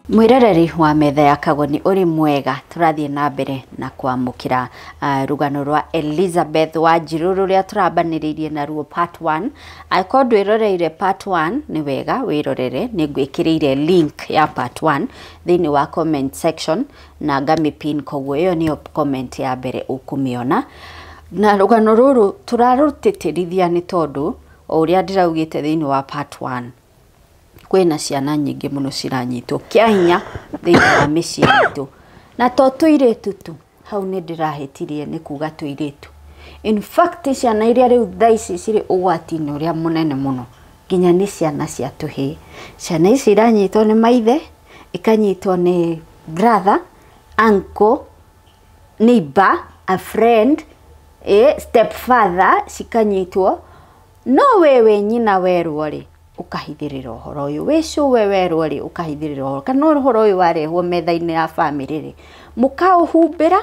Mwiroreri wa metha ya Kagoni uri mwega turathie na mbere na kwamukira rugano rwa Elizabeth Wanjiru ruria turabaniririe na ruo part 1 aiko ndwiroreire part 1 ni wega wirorere ni ngwikiriire link ya part 1 thini wa comment section na ngami pin koguo iyo niyo comment ya mbere ukumiona na rugano ruru turarutitirithia ni tondu uria ndiraugite thini wa part 1 kwina ciana nyingi muno ciranyitwo kia hinya thiini wa micii itu na to tuiretu tu hau ni ndirahetirie ni kuga tuiretu in fact ciana iria riu thaici ciri ugwati-ini uria munene muno nginya ni ciana cia tuhi ciana ici iranyitwo ni maithe ikanyitwo ni brother uncle neighbor a friend stepfather cikanyitwo no wewe nyina werwo ri ukahithirira uhoro uyu wicu we werwo ri ukahithirira uhoro kana uhoro uyu warehwo metha-ini ya family ri mukauhumbira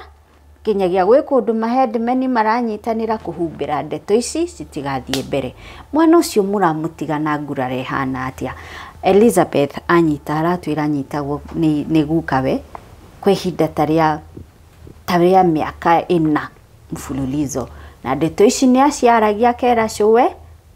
kinyagia gwi kundu mahendmeni maranyitanira kuhumbira ndeto ici citigathie mbere mwana ucio muramutiga na ngurare hana atia Elizabeth anyita aratwira nyitagwo ni gukawe kwi hinda taria miaka 4 mfululizo na ndeto ici ni aciaragia kera cuwe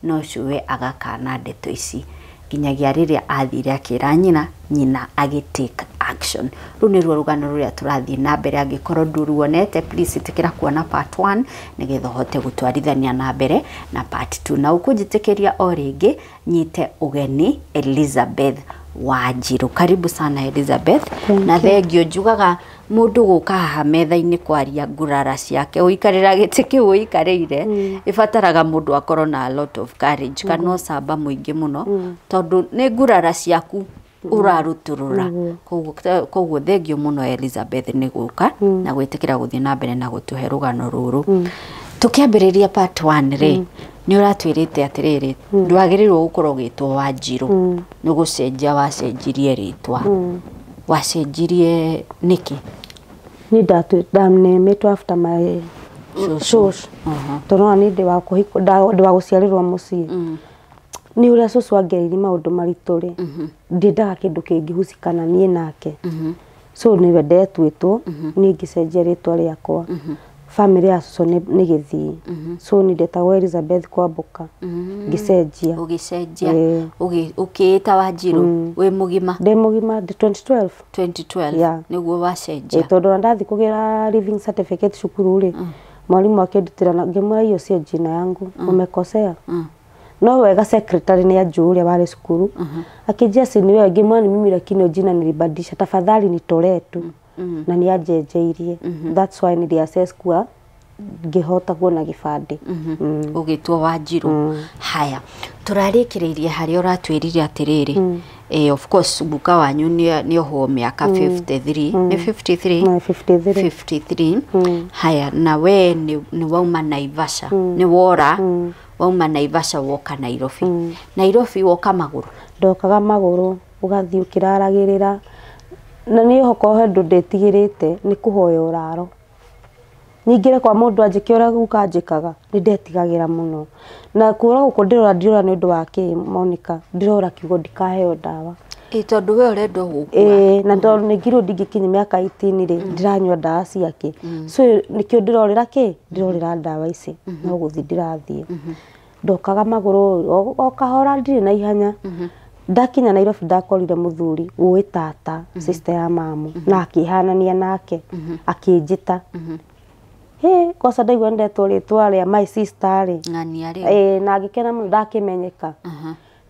no cuwe agakana ndeto ici kinyagia riria athire akira nyina agitake action runi ruo rugano ruria turathie na mbere angikorwo nduruonete please itikira kuona part 1 nigetha hote gutwarithania na mbere na part 2 na ukunjitikiria o ringi nyite ugeni Elizabeth Wanjiru karibu sana Elizabeth na thengio njugaga mundu guka haha metha-ini kwaria ngurara ciake uikarira giti kiu uikarire ibataraga mundu akorwo na a lot of courage kana camba muingi muno tondu ni ngurara ciaku uraruturura koguo thengio muno Elizabeth ni guka na gwitikira guthie na mbere na gutuhe rugano ruru tukiambiriria part 1 ri ni uratwirite atiriri ndwagirirwo gukorwo gitwo Wanjiru ni gucenjia wacenjirie ritwa wacenjirie niki ni ndanemetwo after my shosh tono ni ndi wa kuhiko ndi wa guciarirwo mucii ni uria cucu angereire maundu marituri ndindaga kindu kingihucikana nie nake so ni we ndetwitwo ni ngicenjia ritwa riakwa family ya cucu ni githii so ni ndetagwo Elizabeth Kwamboka ngicenjia ugicenjia ukiita Wanjiru we mugima ndi mugima 2012 niguo wacenjia tondu ndathi kugira living certificate cukuru ri mwalimu akendutira na ngimwa hiyo si jina yangu umekosea no wega secretary ni ajuria wale cukuru akijia si ni wewe ngimwa ni mimi lakini jina nilibadilisha tafadhali nitolee tu na ni ajenjeirie that's why nili assess kwa ngihota kuona gibande ugitwo Wanjiru haya turarikiririe hari uratwirire atiriri of course buka wanyu ni oho miaka 53 ni 53 haya na we ni wauma Naivasha ni wora wauma Naivasha woka Nairobi woka maguru ndokaga maguru ugathii ukiraragirira na ni hoko hendu ndetigirite ni kuhoya uraro ningire kwa mundu anjikiora gukanjikaga ni ndetigagira muno na kura guko ndirora ni undu wake Monica ndirora kiugo ndikaheo dawa tondu we urendo gukua na tondu ningiro ndingikinya miaka 18 ri ndiranywa dawa ciake so nikio ndirorera ndirorera dawa ici no guthi ndirathie ndokaga maguru o kahora ndire na ihanya ndakinya Nairobi ndakorire muthuri uwi tata sister ya mamu na akihanania nake akinjita kosa ndaigua ndetwo ritwa ria my sister ri ng'ani ari na ngikena muno ndakimenyeka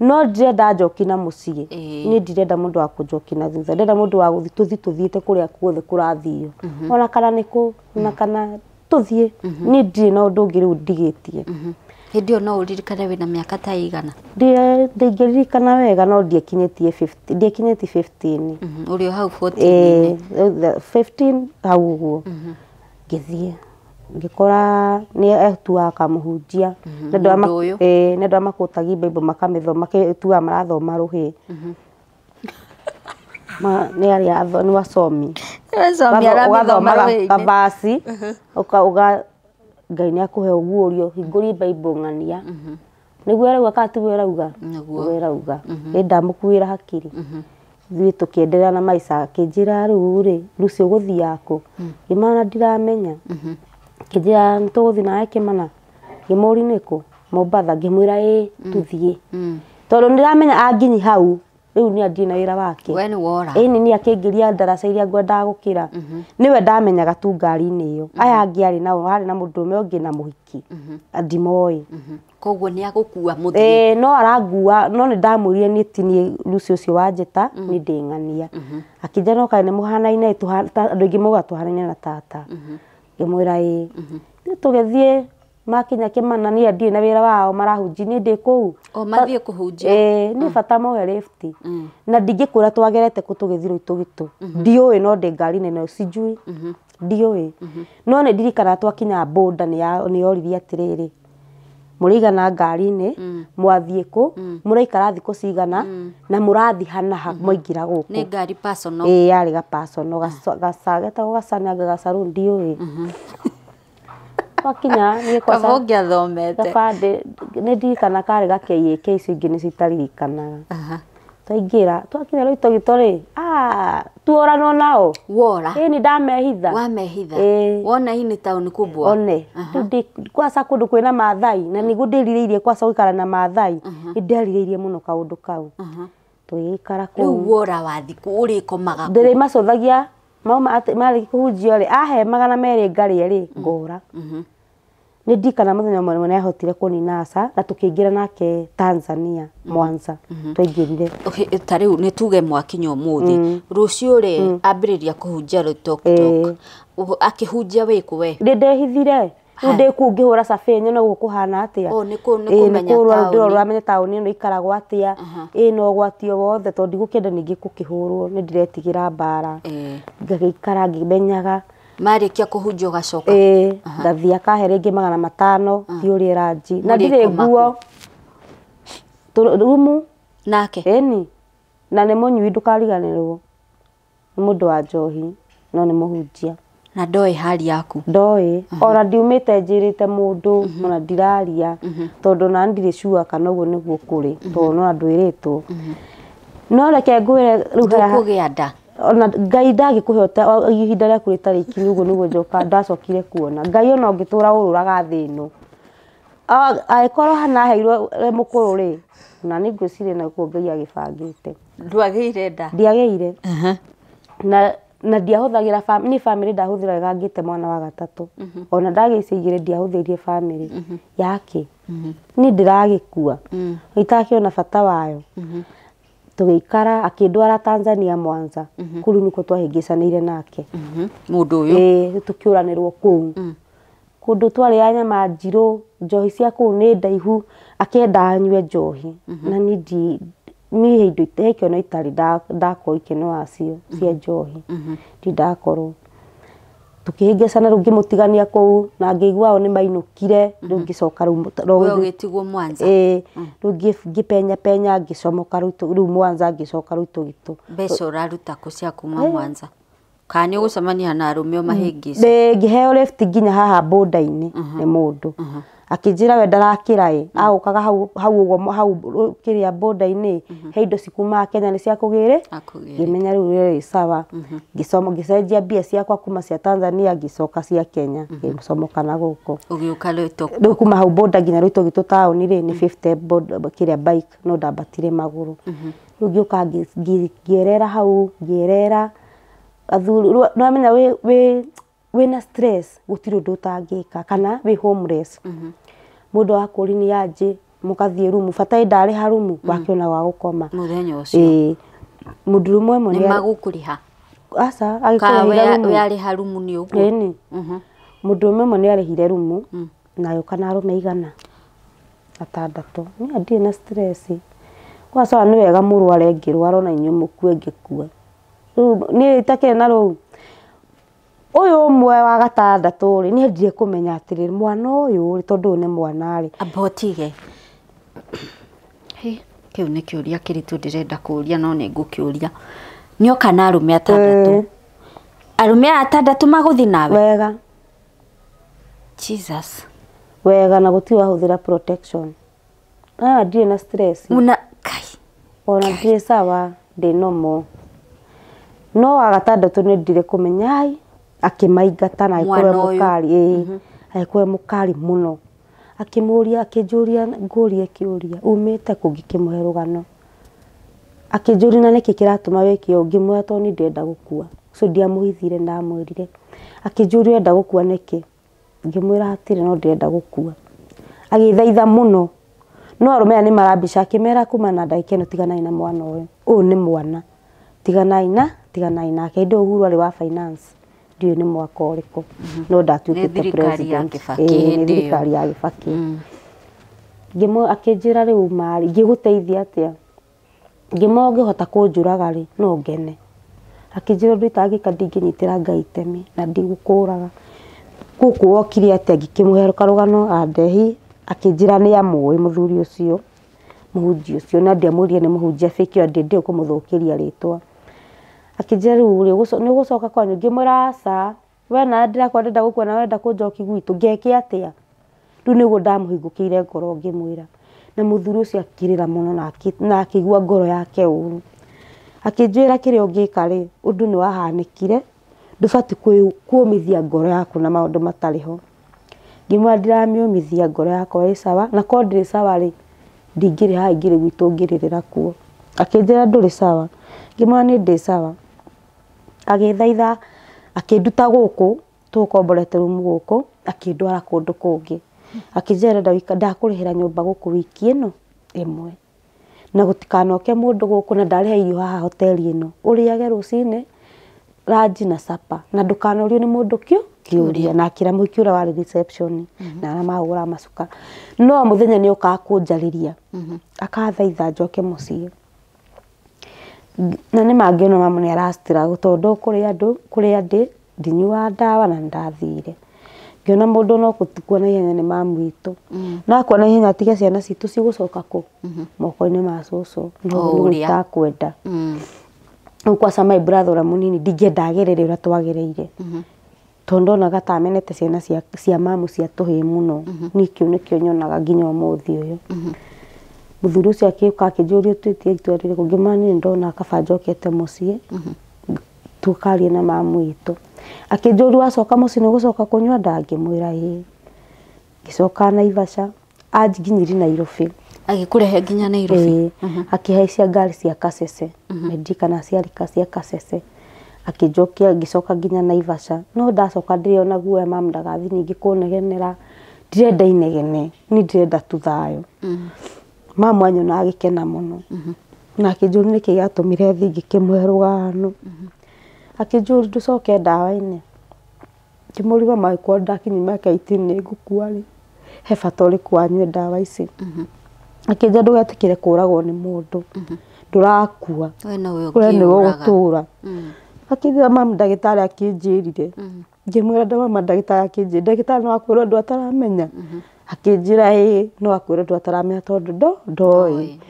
no ndirenda njoki na mucii ni ndirenda mundu wa kunjoki na thutha ndenda mundu wa guthi tuthiite kuria kuothe kurathio ona kana niku na kana tuthie ni ndire na undu ngiru ndigitie hindio no uririkane wina miaka ta igana ndingiririkana wega no ndiekinyetie 15 uri hau 14 15 hau uguo ngithie ngikora ni etua akamuhunjia nendo amakutagi bible makamithoma maketua marathoma ruhi ni ari atho ni wasomi arathoma kabasi uga Ngai ni akuhe ugurio hinguri bible ng'ania niguo rauga katiwe rauga niguo rauga ndamukuira hakiri thiĩ tũkĩenderea na maica akĩnjĩra rĩu rĩ Lucy ũgũthiĩ yakũ Kĩmana ndiramenya kĩnjĩra nĩtũgũthiĩ nawe Kĩmana ngĩmũria nĩkũ Mombatha ngĩmwĩra tũthiĩ tondũ nĩramenya anginyi hau rĩu nĩ athiĩ na wĩra wake we nĩ wora nĩ akĩngĩria ndaraca iria ngwendaga gũkĩra nĩwe ndamenyaga tu ngari-inĩ ĩyo aya angĩ arĩ nao harĩ na mũndũrũme ũngĩ na mũhiki ndimoĩ koguo nĩ agũkua mũthii no arangua no nĩ ndamwĩrire niĩ ti niĩ Lucy ũcio wa njĩta nĩ ndĩng'ania akĩnjĩra no kaĩ nĩ mũhanaine andũ aingĩ mauga tũhanaine na tata ngĩmwĩra tũgĩthiĩ makinya Kĩmana nĩ athiĩ na wĩra wao marahunjia niĩ ndĩ kũu mathiĩ kũhunjia nĩ bata moe lift na ndingĩkwĩra twagerete kũ tũgĩthiĩ Loitũgĩtũ ndiũĩ no ndĩ ngari nene sijui ndiũĩ no nĩ ndirikana twakinya boda nĩ yoririe atĩrĩrĩ mũrĩigana ngari-inĩ mwathiĩ kũ mũraikara thikũ cigana na mũrathiĩ hana mwaingĩra gũkũ nĩ ngari personal yarĩ ga personal getagwo gacana gacarũ ndiũĩ wakinya niĩ kwa kabonge athomete gabande nĩ ndirikana karĩ gakĩiyĩke icio ingĩ nĩ citaririkanaga twaingĩra twakinya Loitũgĩtũ rĩ tuoranwo nao wora nĩ ndamehitha wamehitha wona hii nĩ taũni kubwa one kwaca kũndũ kwĩna Maathai na nĩguo ndĩrirĩirie kwaca gũikara na Maathai nĩ nderirĩirie mũno kaũndũ kau tũgĩikara kũu rĩu wora wa thikũ ũrĩkomaga ndĩrĩmacũthagia marĩ kũhunjio rĩ ahe 200 ngarĩa rĩ ngora nĩ ndikana mũthenya ũmwe nĩ ahotire kũnina aca na tũkĩingĩra nake Tanzania Mwanza twaingĩrire ta rĩu nĩ tuge mwakinya ũmũthĩ rũciũ rĩ ambĩrĩria kũhunjia Loitoktok akĩhunjia wĩkũ we ndĩ ndehithire rĩu ndĩ kũu ngĩhũra cabe nyone gũkũ kũhana atĩa nĩ kũmenya taũni rũramenya taũni ĩno ikaragwo atĩa na ũgwati o wothe tondũ ndigũkĩenda ningĩ gũkĩhũrwo nĩ ndiretigĩra mbara ngagĩikara ngĩmenyaga marĩkia kũhunjia ũgacoka ngathiĩ akahe rĩngĩ 500 thiũrĩe ranji na ndirĩ nguo rumu nake na nĩ mũnyui ndũkariganĩrwo nĩ mũndũ wa njohi no nĩ mũhunjia na ndoĩ hali yaku ndoĩ ona ndiumĩte njĩrĩte mũndũ ona ndiraria tondũ na ndirĩ sure kana ũguo nĩguo kũrĩ tondũ no ndwĩrĩtwo no reke ngwĩre rĩu kũgĩa nda ona Ngai ndagĩkũhe ihinda rĩaku rĩtarĩ ikinyu ũguo nĩguo njoka ndacokire kuona Ngai ona ũngĩtũra ũrũraga thĩ ĩno agĩkorwo hana heirwo mũkũrũ rĩ na nĩ ngwĩciria na Ngai agĩbangĩte ndwagĩire nda ndiagĩire na ndiahũthagĩra nĩ family ndahũthĩraga ngĩte mwana wa gatatũ ona ndagĩcigire ndiahũthĩrie family yake nĩ ndĩragĩkua itakĩona bata wayo tũgĩikara akĩndwara Tanzania Mwanza kũu nĩkuo twahĩngĩcanĩire nake mũndũ ũyũ tũkĩũranĩrwo kũu kũndũ twarĩ ya nyama njirũ njohi cia kũu nĩ ndaihu akĩenda nyue njohi na niĩ indo ikĩona itarĩ ndakorwo ikeno wacio cia njohi ndakorwo tukĩhĩngĩcana rĩu ngĩmũtigania kũu na ngĩigua o nĩ mainũkire rĩu ngĩcoka rĩu ũgĩtigwo Mwanza rĩu ngĩpenya ngĩcomoka rĩu Mwanza ngĩcoka Loitũgĩtũ mbeca ũraruta kũ cia kuma Mwanza kana nĩ ũgũcemania na arũme mahĩngĩca ngĩheo lift nginya haha boda-inĩ nĩ mũndũ akĩnjĩra we ndarakĩra agũkaga hau kĩrĩa boda-inĩ he indo cikumaga Kenya nĩ cia kũgĩrĩ ngĩmenya rĩu rĩrĩ sawa ngĩcenjia mbia ciakwa kuma cia Tanzania ngĩcoka cia Kenya ngĩcomoka na gũkũ ũgĩũka Loitũgĩtũ rĩu kuma hau boda nginya Loitũgĩtũ taũni rĩ nĩ 50 kĩrĩa bike no ndambatire magũrũ rĩu ngĩũka ngĩerera hau ngĩerera athuri nĩwamenya wĩna stress gũtirĩ ũndũ ũtangĩka kana wĩ homeless mũndũ wakũri nĩ yanjĩ mũgathiĩ rumu bata ndarĩha rumu wakĩona wa gũkoma mũthenya ũcio mũndũrũme ũmwe nĩ magũkũrĩha aca agĩkũrĩha rumu yarĩha rumu nĩ ũguo mũndũrũme ũmwe nĩ arĩhire rumu na yoka na arũme 6 niĩ ndirĩ na stress kwaca nĩ wega mũrware ngĩrwara ona inyuĩ mũkue ngĩkua rĩu niĩ itakĩrĩ na rũu ũyũ ũmwe wa 6 rĩ nĩ endire kũmenya atĩrĩrĩ mwana ũyũ tondũ nĩ mwana rĩ abotige kĩu nĩ kĩũria kĩritũ ndĩrenda kũũria no nĩ ngũkĩũria nĩoka na arũme 6 arũme 6 magũthi nawe wega Jesus wega na gũtirĩ wahũthĩra protection ndirĩ na stress una kai ona ndirĩ sawa ndĩ normal no agatandatu nä ndire kå menya ai akimaingata na aikore mukari aikore mukari muno akimuria akijuria nguria kiuria umite kungikimuhe rugano akijuri na niki kiratuma wekio ngimwe to ni ndenda gukua so ndiamuhithire ndamwirire akijuri enda gukua niki ngimwira hatire no ndenda gukua agithaitha muno no arumea ni marambisha akimera kuma na ndaikeno tigana na mwana uyu ni mwana tigana nake ndo Uhuru ari wa finance ndio ni mwaka uriko no ndatuikite president ni thirikari ya Kibaki ngimwe akijira riu mari ngiguteithia atia ngimwe ngihota kunjuraga ri no ngene akijira nditagika ndinginyitira Ngai itemi na ndigukuraga guku okiri atia ngikimuheruka rugano andehi akijira ni amwe muthuri ucio muhunji ucio na ndiamurie ni muhunjia fiki ndinde kumuthukiria ritwa akijira riu ni gucoka kwanyu ngimwira aca we na ndirakwa ndenda gukua na wenda kunjoki gwitu ngeke atia riu niguo ndamuhingukire ngoro ngimwira na muthuri ucio akirira muno na akigua ngoro yake uru akijira kire ungika ri undu ni wahanikire ndubati kuumithia ngoro yaku na maundu matariho ngimwa ndiramiumithia ngoro yakwa sawa na ko ndiri sawa ri ndingiri ha ingiri gwitu ngiririra kuo akijira nduri sawa ngimwa ni ndi sawa agithaitha akinduta guku tukomborete rumu guku akindwara kundu kungi akijera ndakurihira nyumba guku wiki ino imwe na gutikanoke mundu guku na ndariha irio haha hoteli ino uriage rucine ranji na sapa na ndukanorio ni mundu kiuria na akira mukiura wa reception na mahura macuka no muthenya ni ukakunjariria akathaitha njoke mucie na ni mangino mamune arastira gutondo kuri andi ndinyua ndawa na ndathire ngiona mundu no kutikwa na ihenya ni mamu na kwa na ihenya tige ciana citu cigucoka ku moko-ini ma cucu no utakwenda kwa sama my brother ora munini ndingiendagerere ura twagereire tondo na gatamenete ciana cia mamu cia tuhi muno nikio nyonaga nginya umuthi uyu muthuru cia kiuka akijurio twitie itwarire kungimani ndona akabanjokete mucie tukarie na mamu itu akijuru acoka mucie no gucoka kunywa ndangimwira gicoka na Ivasha anginyiri Nairobi agikurehe nginya Nairobi akihaicia ngari cia Kasese medika na ciarika cia Kasese akijokia gicoka nginya Naivasha no ndacoka ndiriona guo mamu ndagathi ningi kunegenera ndirenda inegene ni ndirenda tuthayo mamu anyona agikena muno na akijuru niki gatumire thi ngikimwerugano akijuru nducoke ndawa-ini kimuriwa maikwa ndakinyi maka itini ngukua ri he fatori kwanywe ndawa ici akija ndugetikire kuragwo ni mundu ndurakua we ni gutura akithia mamu ndagitari akinjirire ngimwira ndawa mandagitari akinjirire ndagitari no akwira ndu ataramenya akinjira no akwira ndu ataramenya tondu ndoi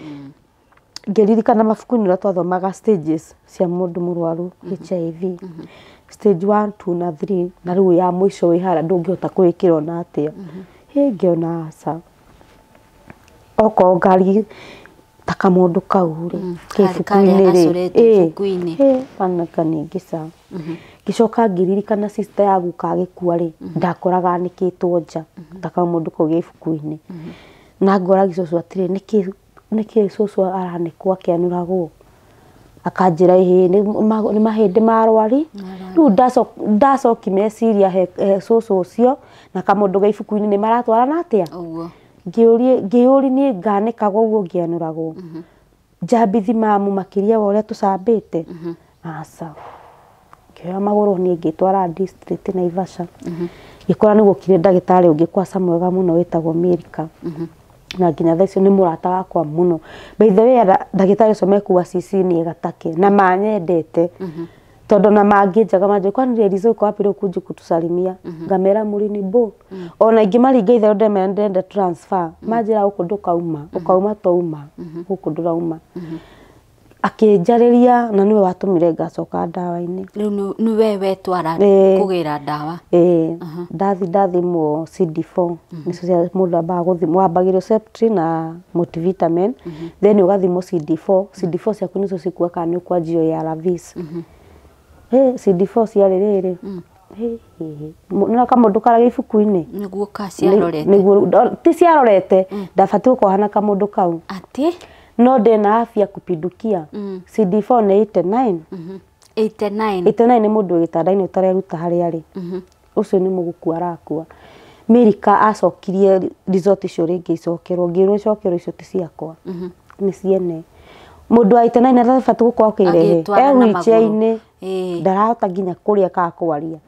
ngiririkana mabuku-ini twathomaga stages cia mundu murwaru HIV stage 1 2 na 3 na riu ya mwisho wi hara ndungihota kuikira ona atia ngiona aca oko ngari taka mundu kauri kifuku-ini panaka ningisa gicoka ngiririkana sister ya guka gikua ri ndakoraga anikitwo nja taka mundu kau gifuku-ini na ngora gicoco atire niki cucu aranikwo akianuragwo akanjira ni mahindi marwari riu ndacoki meciria he cucu ucio na kamundu ga ifuku-ini ni maratwarana atia ngiuri ni nganikagwo uguo ngianuragwo njabithi mamu makiria wa uria tucambite aca ngioya maguru ni ngitwara district Naivasha gikora ni gukire ndagitari ungi kwaca mwega muno witagwo America na nginya thaicio ni murata wakwa muno by the way ndagitari ucio mekuwa CC ni gatake na manyendete tondu na manginjaga manje kwani Elizo ko apiro kunji kutusalimia ngamera muri ni bo ona ingimaringa ithe ndemende transfer majira uko ukauma touma uko ndurauma akinjariria na niwe watumire ngacoka ndawa-ini riu ni wewe twara kugira ndawa ndathi mo CD4 nicio cia mundu ambaga guthimwo wambagirio Septrin na multivitamin then ugathimwo CD4 ciaku nicio cikua kana ni ukwanjio ya ARVs CD4 ciarĩ rĩrĩ na kamundu kara ibuku-inĩ niguo ka ciarorete niguo ti ciarorete ndabati gukohana kamundu kau ati no ndena afya kupindukia CD4 nĩ 89 89 nĩ mũndũ gĩtanda-inĩ ũtareruta harĩa arĩ ucio nĩ mũgũkua arakua Mirika acokirie resort icio rĩngĩ icokerwo ngĩrwo icokerwo icio ti ciakwa nĩ ciene mũndũ wa 89 ndabati gukorwo kĩrehe wheelchair-inĩ ndarahota nginya kũrĩa ka kwaria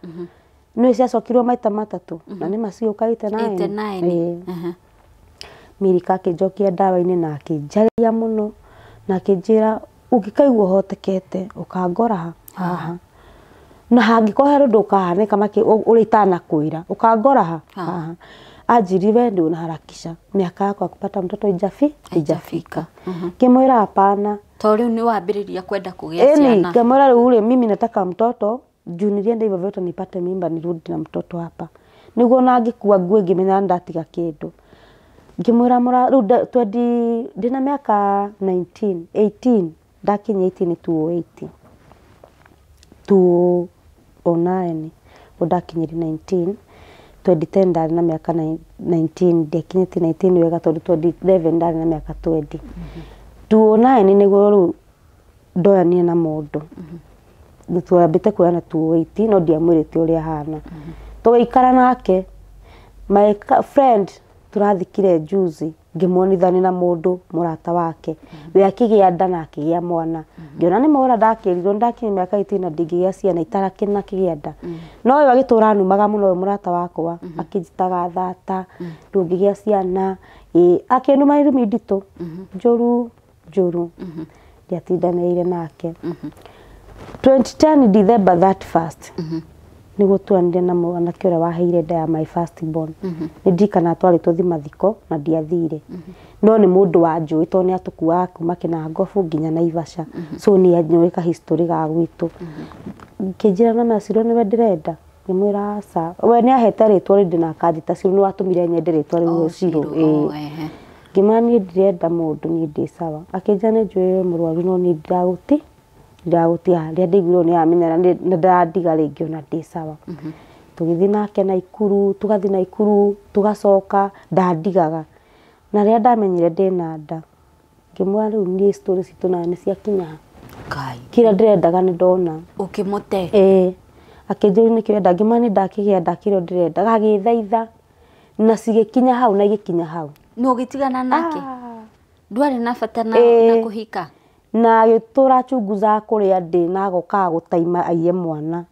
nĩ ciacokirwo maita matatũ na nĩ maciũka 89 Mirika akĩnjokia ndawa-inĩ na akĩnjaria mũno na akĩnjĩra ũngĩkaigua ũhotekete ũkangora haha na hangĩkorwo he ũndũ ũkahanĩka ũrĩa itanakwĩra ũkangora haha ajiriwe ndio unaharakisha miaka yako ya kupata mtoto ijafika kimwira hapana to riu ni wambiriria kwenda kugea ciana kimwira riu mimi nataka mtoto juu nilienda hivyo vyote nipate mimba nirudi na mtoto hapa niguo nangikuwa ngue ngimenya ndatiga kindu ngimwira mura riu ndina miaka 18 ndakinya 18 209 udakinyiri 19 2010 ndari na miaka 19 ndekinyete 19 wega tondu 2011 ndari na miaka 20 209 niguo riu ndoyania na mundu twambite kuoyana 208 no ndiamwirite uria hana tugaikara nake my friend turathikire juzi ngimonithani na mundu murata wake we akigia nda na akigia mwana ngiona ni mora ndakirirwo ndakinya miaka 18 na ndingigia ciana itarakina kigia nda no we agitura numaga muno we murata wakwa akijitaga thata ndungigia ciana akinuma irumi ndito njuru ndiatindanĩire nake 2010 December 31st niguo twanire na mwanake ũrĩa waheire nda ya my first born nĩ ndikana twarĩtwo thimathiko na ndiathire no nĩ mũndũ wa njũĩ to nĩ atukuaga kuma Kinangofu nginya Naivasha so nĩ anyũĩ history ga gwitũ kĩnjĩra na maciro nĩwe ndĩrenda ngĩmwĩra aca we nĩ ahete rĩtwa rĩndĩ na akanjĩta Ciro nĩ watũmire nyende rĩtwa rĩu Ciro ngĩmwĩra niĩ ndirenda mũndũ niĩ ndĩ sawa akĩnjĩra nĩ njũĩ mũrwaru no nĩ ndiragutia rĩa ndigirwo nĩ amenya na ndandiga rĩngĩ ona ndĩ sawa tũgĩthiĩ nake Naikuru tugathiĩ Naikuru tugacoka ndandigaga na rĩa ndamenyire ndĩna nda ngĩmwĩra rĩu niĩ story citũ na nĩ ciakinya kira ndĩrendaga nĩ ndona ukimute akĩnjũria nĩ kĩrenda ngĩmwĩra nĩ ndakĩgĩa nda kĩrĩa ndĩrenda gagĩthaitha na cigĩkinya hau na igĩkinya hau no gĩtigana nake ndwarĩ na bata na kũhika na gĩtũra chunguza kũrĩa ndĩ na goka gũtaima aiye mwana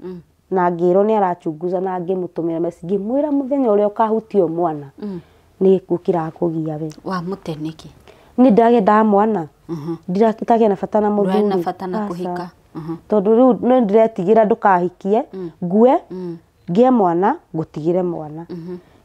na ngĩrwo nĩ arachunguza na ngĩmũtũmĩra message ngĩmwĩra mũthenya ũrĩa ũkahutio mwana nĩ gũkira kũgia we wa mũteneki nĩ ndagenda mwana ndirakĩtagĩa na bata na mũthuri na bata na kũhika tondũ rĩu nĩ ndiretigĩra ndũkahikie ngue ngĩe mwana ngũtigĩre mwana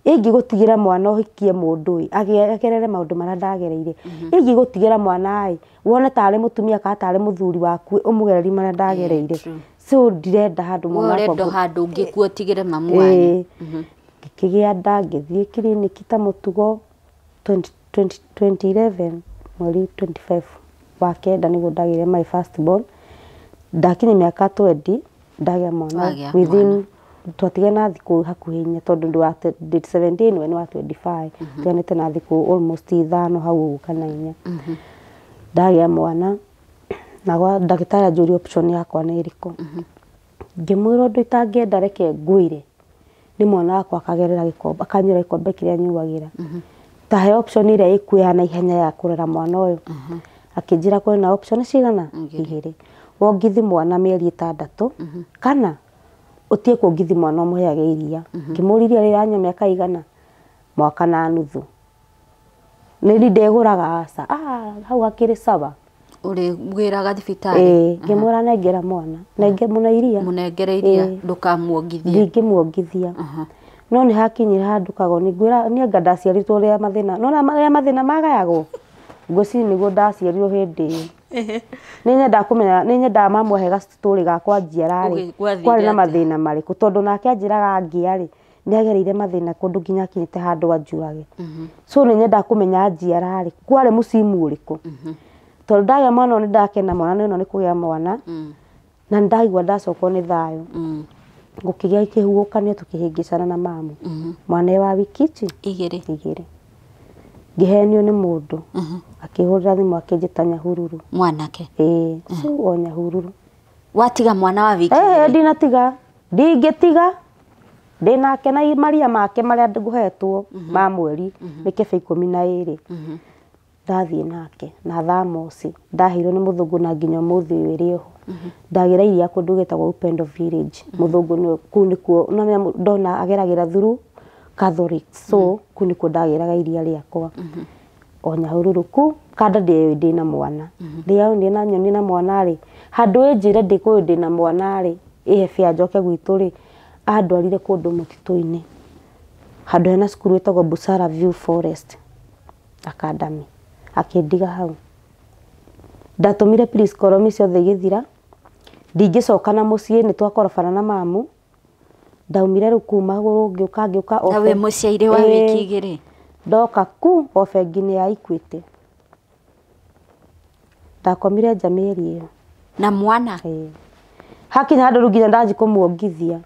ingĩgũtigĩra mwana ũhikie mũndũ agerere maũndũ marĩa ndagereire ingĩgũtigĩra mwana wone tarĩ mũtumia kana tarĩ mũthuri waku ũmũgereri marĩa ndagereire so ndirenda handũ mwana wakwa handũ ngĩkuo tigĩre mamu wanyu ngĩkĩgĩa nda ngĩthiĩ kiriniki ta mũtugo 2011 mweri 25 wa kenda nĩguo ndagĩire my first born ndakinya miaka 20 ndagĩa mwana within twatige na thikũ hakuhĩ inya tondũ ndĩ wa 17 we nĩ wa 25 twanĩte na thikũ almost 5 hau kana 4 ndagĩa mwana na ndagĩtarĩ anjũria option yakwa nĩ ĩrĩkũ ngĩmwĩra ũndũ itangĩenda reke ngũire nĩ mwana wakwa akagerera gĩkombe akanyua gĩkombe kĩrĩa nyuagĩra tahe option ĩrĩa ĩkuoya na ihenya ya kũrera mwana ũyũ akĩnjĩra kwĩna option cigana 2 wongithi mwana mĩeri 6 kana utie kũngithi mwana ũmũheage iria ngĩmũriria rĩranyua mĩaka igana mwaka na nuthu nĩ ndegũraga aca hau akĩrĩ sawa uri gwiraga thibitarĩ ngĩmwĩra nengera mwana munengere iria ndũkamuongithie ndingĩmuongithia no nĩ hakinyire handũ kago nĩngwĩra niĩ anga ndaciarirwo rĩa mathĩna no na mathĩna magayagwo ngwĩciria nĩguo ndaciarirwo hĩndĩ nĩ nyenda kũmenya nĩ nyenda mamu ahega story gakwa njiararĩ kwarĩ na mathĩna marĩkũ tondũ nake anjĩraga ngiarĩ nĩ agereire mathĩna kũndũ nginya akinyĩte handũ anjurage so nĩ nyenda kũmenya njiararĩ kwarĩ mũcimu ũrĩkũ tondũ ndagĩa mwana nĩ ndakena mwana nĩ kũgĩa mwana na ndaigua ndacokwo nĩ thayũ gũkĩgĩa ikĩhuũkanio tũkĩhĩngĩcana na mamu mwana wa wiki igĩrĩ ngĩhenio nĩ mũndũ akĩhũrĩra thimũ akĩnjĩta Nyahururu mwanake o Nyahururu watiga mwana wa wiki ndinatiga ndingĩtiga ndĩnake na maria make marĩa ngũhetwo ma mweri mĩkebe 12 ndathiĩ nake na thamosi ndahirwo nĩ mũthũngũ na nginya mũthĩ wĩrĩ ho ndagĩra iria kũndũ gĩtagwo Upendo Village mũthũngũ kũu nĩkuo ndona ageragĩra through Catholic so kũu nĩkuo ndagĩraga iria rĩakwa o Nyahururu kũ kanda ndĩna mwana rĩao ndĩna nyoni na mwana rĩ handũ njĩre ndĩkũĩ ndĩna mwana rĩ ĩhebia njoke gwitũ rĩ andwarire kũndũ mũtitũ-inĩ handũ hena cukuru ĩtagwo Busara View Forest Academy akĩndiga hau ndatumire please koromi ciothe igĩthira ndingĩcoka na mũciĩ nĩ twakorobana na mamu ndaumire rĩu kuma ngĩũka na we mũciaire wa wiki igĩrĩ ndoka ku o bengi-inĩ ya Equity ndakomire nja mĩeri ĩyo na mwana hakinya handũ nginya ndanji kũmuongithia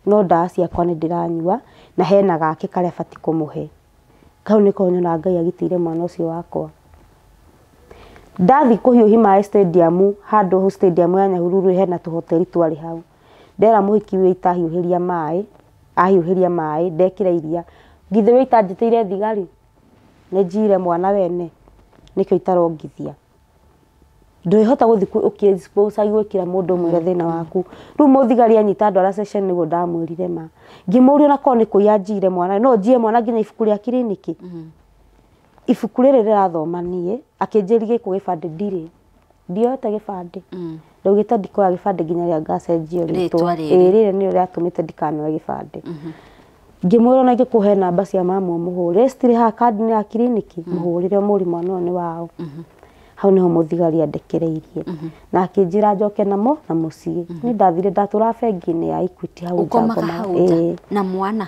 no ndawa ciakwa nĩ ndĩranyua na hena gake karĩa bati kũmũhe kau nĩko nyona Ngai agitĩire mwana ũcio wakwa ndathi kũhiũhi maĩ stadium handũ stadium ya Nyahururu hena tũhoteri twarĩ hau ndera mũhiki wĩ itahiũhĩria maĩ ahiũhĩria maĩ ndekĩra iria ngithe wĩ itanjĩtĩire thigari nĩ njire mwana wene nĩkĩo itarongithia ndwĩhota gũthiĩ ũkĩexpose gwĩkĩra mũndũ mwĩre thĩna waku rĩu mũthigari anyita andũ ara session nĩguo ndamwĩrire ma ngĩmũria na korwo nĩ kũiya njire mwana no njie mwana nginya ibuku rĩa kiriniki ibuku rĩrĩ rĩrathoma niĩ akĩnjĩria gĩkũ gĩbandĩ ndirĩ ndioete gĩbandĩ ndaugĩte ndikoya gĩbandĩ nginya rĩa ngacenjio rĩtwa rĩrĩ nĩrĩo rĩatũmĩte ndikanoe gĩbandĩ ngĩmwĩra na ngĩkũhe namba cia mamu mũhũrĩre citirĩ haha kandi ya kiriniki mũhũrĩre mũri mwana ũyũ nĩ wao hau niho mũthigari andekereirie na akĩnjĩra njoke namo na mũciĩ nĩ ndathire ndatũra bengi-inĩ ya Equity hau ukomaga hau na mwana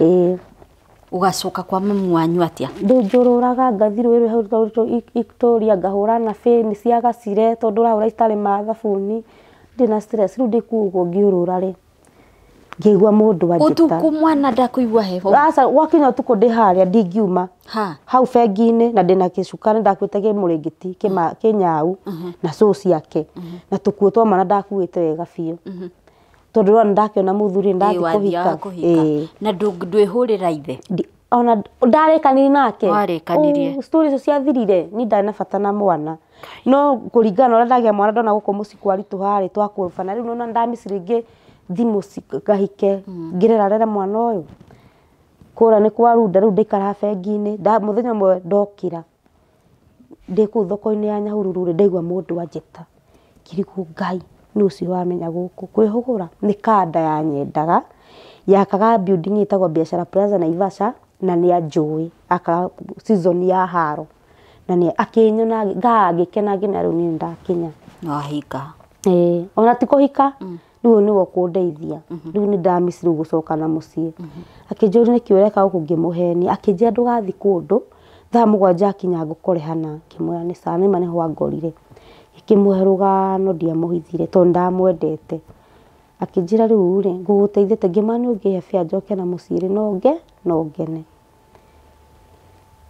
ugacoka kwa mamu wanyu atia ndũnjũrũraga ngathi rũĩ hau Victoria ngahũra na feni cia gacire tondũ raũra itarĩ mathabuni ndĩna stress rĩu ndĩkuo ngiũrũra rĩ ngĩigua mũndũ wanjĩta ũtukũ mwana ndakũigua heho aca wakinya ũtukũ ndĩ harĩa ndingiuma hau bengi-inĩ na ndĩna gĩcuka ndakuĩte kĩmũrĩngĩti kĩnyau na coci yake na tũkuo twa mwana ndakuĩte wega biũ tondũ rĩu ndakĩona mũthuri ndathi kũhika na ndwĩhũrĩra ithe ona ndarĩkanĩrie nake warĩkanirie story icio ciathirire ni ndarĩ na bata na mwana no kũringana ũrĩa ndagĩa mwana ndona gũkũ mũciĩ kwaritũha twakũrũbana rĩu nona ndamicirĩngĩ thimũ ngahike ngĩrerarera mwana ũyũ kũra nĩ kwarunda rĩu ndaikara bengi-inĩ mũthenya ũmwe ndokĩra ndĩ kũu thoko-inĩ ya Nyahururu ndaigua mũndũ anjĩta ngĩrigwo Ngai nĩ ũcio wamenya gũkũ kwĩhũgũra nĩ kanda yanyendaga yakaga building ĩtagwo Biashara Plaza Naivasha na nĩ anjũĩ aka season ya haro na nĩ akĩnyona ngagĩkena nginya rĩu nĩ ndakinya wahika ona ti kũhika rĩu nĩwe kũndeithia rĩu nĩ ndamicirĩ gũcoka na mũciĩ akĩnjũria nĩkĩ ũreka gũkũ ngĩmũhenia akĩnjĩra ndũgathi kũndũ thaa 7 akinya ngũkore hana ngĩmwĩra nĩ sawa nĩ manĩho angorire ngĩmũhe rũgano ndiamũhithire tondũ ndamwendete akĩnjĩra rĩu rĩ ngũgũteithĩte ngĩmani ũngĩhe bia njoke na mũciĩ no ngene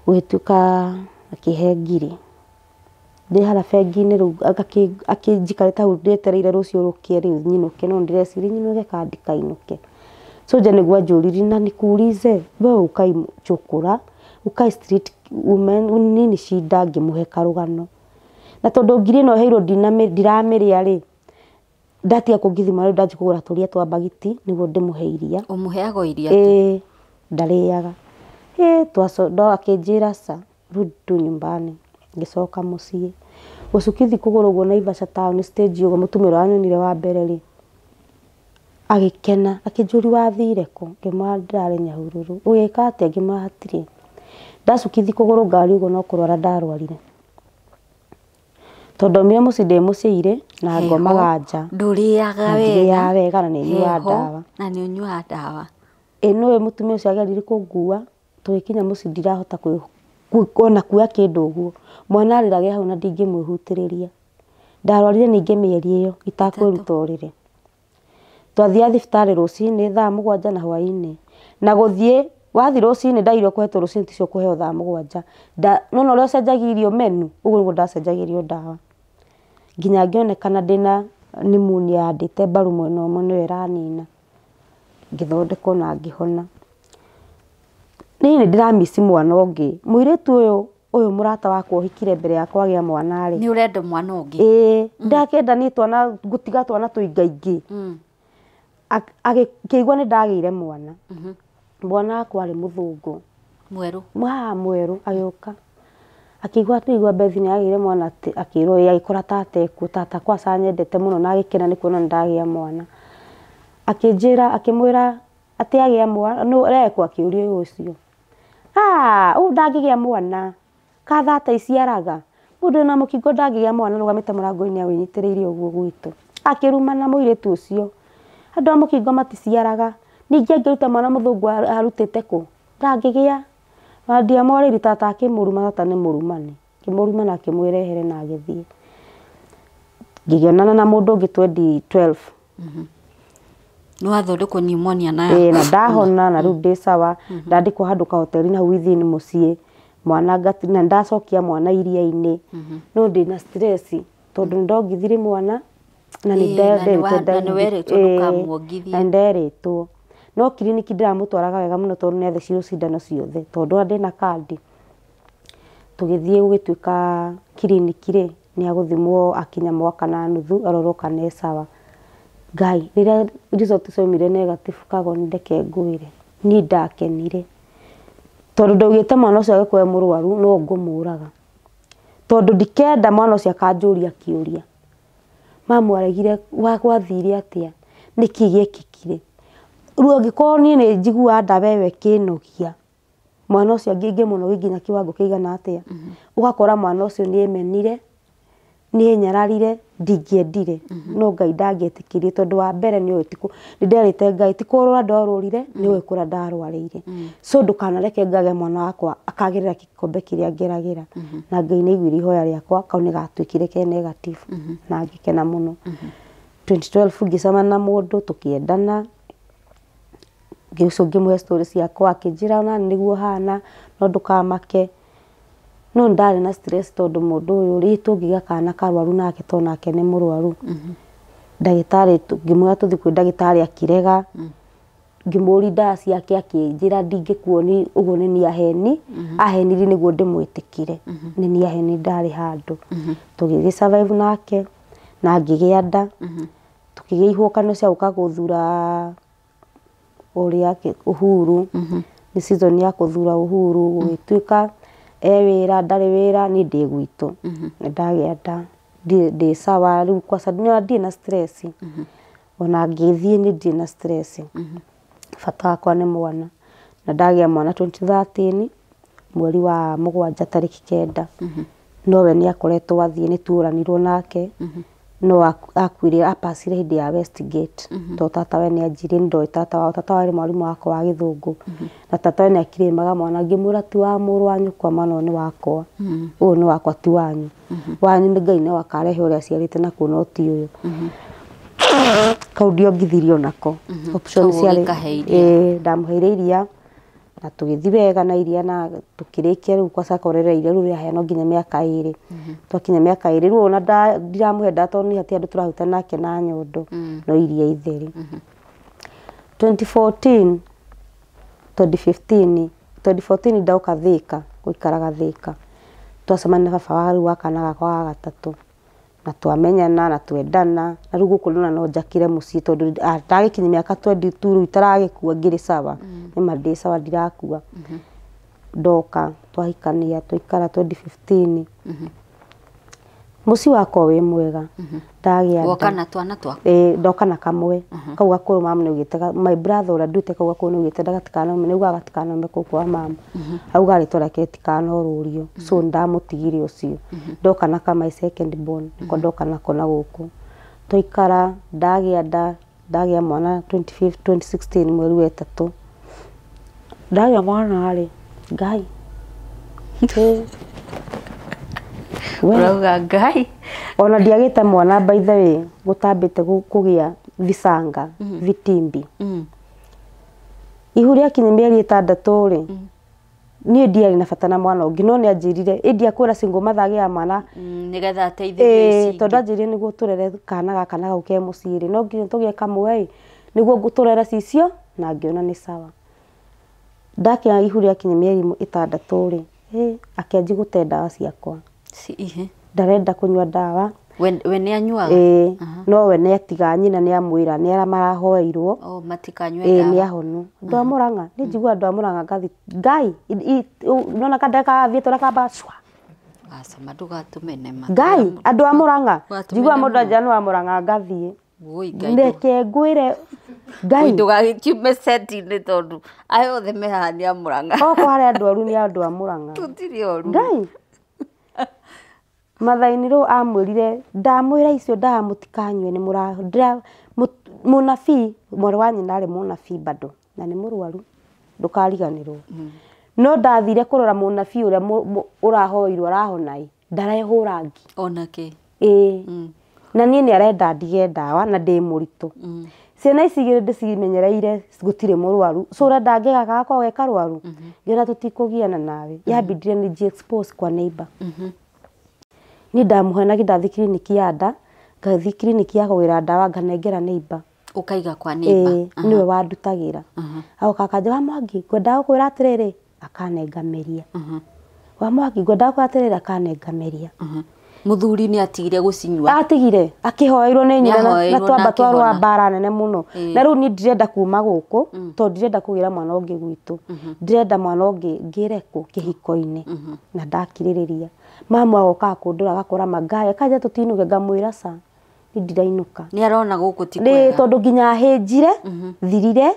gwĩtuĩka akĩhe ngiri ndĩ hara bengi-inĩ rĩu akĩnjikarĩte hau ndĩetereire rũciũ rũkĩe rĩu nyinũke no ndĩreciria nyinũke kana ndikainũke soja nĩguo anjũririe na nikuulize wewe ukai chokora ukai street women nini shida ngĩmũhe karũgano na tondũ ngiri ĩno heirwo ndiramĩrĩa rĩ ndatia kũngithima rĩu ndanji kũgũra tũria twa bagiti nĩguo ndĩmũhe iria ũmũheaga iria tu ndarĩaga ndo akĩnjĩra sa rudi nyumbani ngĩcoka mũciĩ gũcukithi kũgũrũ guo Naivasha town stage ũguo mũtumĩra wanyonire wa mbere rĩ agĩkena akĩnjũri wathire kũ ngĩmwĩra ndarĩ Nyahururu ũgĩka atĩa ngĩmwĩra hatirĩ ndacukithi kũgũrũ ngari ũguo no kũrwara ndarwarire tondũ mire mũciĩ ndĩmũciĩire na ngomaga nja ndũrĩaga wega na nĩnyuaga ndawa na nĩũnyuaga ndawa nĩwe mũtumia ũcio agerire kũngua tũgĩkinya mũciĩ ndirahota kuona kuoya kĩndũ ũguo mwana arĩrage hau na ndingĩmwĩhutĩrĩria ndarwarire ninge mieri iyo itakwiruta urire twathia thibitari rucini thaa 7 na hwaini na guthie wathi rucini ndairo kweto rucini ticio kuheo thaa 7 nona uri ucenjagirio menu uguo niguo ndacenjagirio ndawa nginya ngionekana ndina pneumonia yandite mbaru mwena umwe niyo iranina ngithondekwo na ngihona ni ndiramisi mwana ungi muiritu uyu murata wakwa uhikire mbere yakwa agia mwana ri ni urenda mwana ungi ndakenda ni twana gutiga twana tuingaingi akigwa ni ndagire mwana mwana akwa ari muthungu mweru ayoka akigwa tuigwa Bethi ni agire mwana akirwo agikora tata kwa sanyendete muno na agikena ni kuona ndagia mwana akijira akimwira ati agia mwana no rekwa akiuria ucio ndagigia mwana kathata iciaraga mundu na mukingo ndagigia mwana rugamite murango-ini awinyitiriire uguo gwitu akiruma na muiritu ucio andu amukingo maticiaraga ningi angiruta mwana muthungu arutite ku ndangigia ndia moriri tata akimuruma tata ni murumani kimuruma na kimwirehere na agithie ngigionana na mundu ungi 2012 no athondekwo pneumonia na na ndahona na riu ndi sawa ndandikwo handu ka hoteli na within mucii mwana ngatina ndacokia mwana iria-ini no ndi na stress tondu ndongithire mwana na ni nderitwo no kiriniki ndiramutwaraga wega muno tondu nethecirwo cindano ciothe tondu ndi na kandi tugithie gugituika kiriniki ri ni aguthimwo akinya mwaka na nuthu arorwo kana e sawa Ngai rira result ciomire negative kago ndeke ngwire ni ndakenire tondu ndaugite mwana ucio agikwe murwaru no ngumuraga tondu ndikenda mwana ucio akanjuria kiuria mamu aregire wathire atia niki giekikire ruo ngikorwo ni njigua ndawewe kinogia mwana ucio nginge muno nginya kiwango kiigana atia ugakora mwana ucio ni emenire ni nyararire ndingiendire no Ngai ndangetikirie tondu wa mbere ni utiku nderite Ngai tikurura ndorurire ni wikura ndarwarire so ndukanareke ngage mwana wakwa akagirira kikombe kiria ngeragira na Ngai ni igwiri ihoya riakwa kau ni gatwikire ke negative na ngikena muno 2012 ngicamana na mundu tukiendana ngimwe story ciakwa akijira na niguo hana no ndukamake no ndari na stress tondu mundu uyu ritu ngiga kana karwaru nake tonake ni murwaru ndagitari ngimwe tuthi kwi ndagitari akirega ngimuri ndaa ciake akinjira ndingikuoni uguo ni aheni aheniri niguo ndimwitikire ni aheni ndari handu tugigi survive nake na ngigia nda tukigia ihukano cia uka guthura uria Uhuru ni season ya kuthura Uhuru gwituika wira ndari wira ni ndi gwitu ndagia nda ndi sawa riu kwa sababu ndi na stress ona ngithie ni ndi na stress fata wakwa ni mwana na ndagia mwana 2013 mweri wa 7 tariki 9 nowe ni akoretwo athie ni turanirwo nake no akwire apasire hindi ya Westgate to tata we ni ajiri ndo tata wari mwarimu wako wa githungu na tata we ni akirimaga mwana ngimura ti wa muru wanyu kwa mwana ni wakwa uyu ni wakwa ti wanyu wanyu ni Ngai ni wakarehe uria ciarite na kuno ti uyu kaudio ngithirio nako option ciari ndamuheire iria na tugithi wega na iria na tukirikia riu kwa sakorera iria riu riaheno nginya miaka 2 twakinya miaka 2 riu ona ndiramuhenda tondu ni hati andu turahuta nake na nyondo no iria itheri 2015 ndauka Thika guikaraga Thika twacemania na baba waru wakana gakwa gatatu na twamenyana na twendana na riu gukunona no njakire mucii tondu ndagikinya miaka 22 riu itaragikua ngiri sawa ni madi sawa ndirakua ndoka twahikania tuikara 2015 mucii wako wi mwega ndagia wokana twana twa ndoka na kamwe kau gakuru mama ni ugitega my brother ura ndute kau gakuru ni ugitega gatikana ni uga gatikana me kwa mama au gari toraketikana orurio so ndamutigire ucio ndoka na kama second born ko ndoka na kona guku tuikara ndagia mwana 2016 mweri wa 3 ndagia mwana ari Ngai Urauga Ngai. Ona ndiagite mwana by the way gutambite kugia visanga vitimbi. Ihu rĩakinya mĩeri 6 rĩ niĩ ndiarĩ na bata na mwana ũngĩ no nĩ anjĩrire ĩndia kwĩra single mother agĩa mwana nĩgetha ateithĩrĩrie ici tondũ anjĩrire nĩguo tũrere kana gaka na gauke mũciĩ rĩ no nginya tũgĩe kamwe nĩguo tũrere cicio na ngĩona nĩ sawa. Ndakia ihu rĩakinya mĩeri 6 rĩ akĩanji gũte ndawa ciakwa ndarenda kũnyua ndawa we nĩ anyuaga no we nĩ atiga nyina nĩ amwĩra nĩ marahoeirwo matikanyue ndawa nĩ ahonu andũ a Mũrang'a nĩ njigua andũ a Mũrang'a ngathi Ngai nona kadeka vietora kabashwa asa ndũgatũmene ma Ngai andũ a Mũrang'a njigua mũndũ ajanu wa Mũrang'a ngathi ndeke ngwĩre Ngai ndũgagĩkiume seti-inĩ tondũ aya othe mehani a Mũrang'a oko harĩa andũ aru nĩ andũ a Mũrang'a tũtirĩ oru Ngai mathaini ro amwĩrire ndamwĩra icio ndawa mũtikanyue nĩ mũrahũthĩra mũnabii mwarĩ wa nyina arĩ mũnabii bado na nĩ mũrwaru ndũkariganĩrwo no ndathire kũrora mũnabii ũrĩa ũrahoirwo arahona ndarehũra ngi onake na niĩ nĩ arenda ndige ndawa na ndĩ mũritũ ciana ici igĩrĩ ndĩcimenyereire gũtirĩ mũrwaru so ũrenda ngĩgaga gakwa karwaru ngĩona tũtikũgiana nawe yambindire nĩ expose kwa neighbor ni ndamuhenaga ndathi kliniki ya nda ngathi kliniki ya kũgĩra ndawa nganengera neighbor ukaiga kwa neighbor niwe wandutagira au kakaje wa Mwangi ngwenda gũkwĩra atĩrĩrĩ akanengameria wa Mwangi ngwenda gũkwĩra atĩrĩrĩ akanengameria muthuri nĩ atigire gũcinyua atigire akihoerwo nĩ nyina na twamba twarwa bara nene muno na rĩu ni ndirenda kuma gũkũ tondũ ndirenda kũgira mwana ũngĩ gwitũ ndirenda mwana ũngĩ ngĩrekwo kĩhiko-inĩ na ndakirĩrĩria mama agoka kũndũra agakora Ngai akaja tũtinuke ngamwĩra sa ndirainũka nĩ arona gũkũ ti kwega tondũ nginya hĩnjire thirire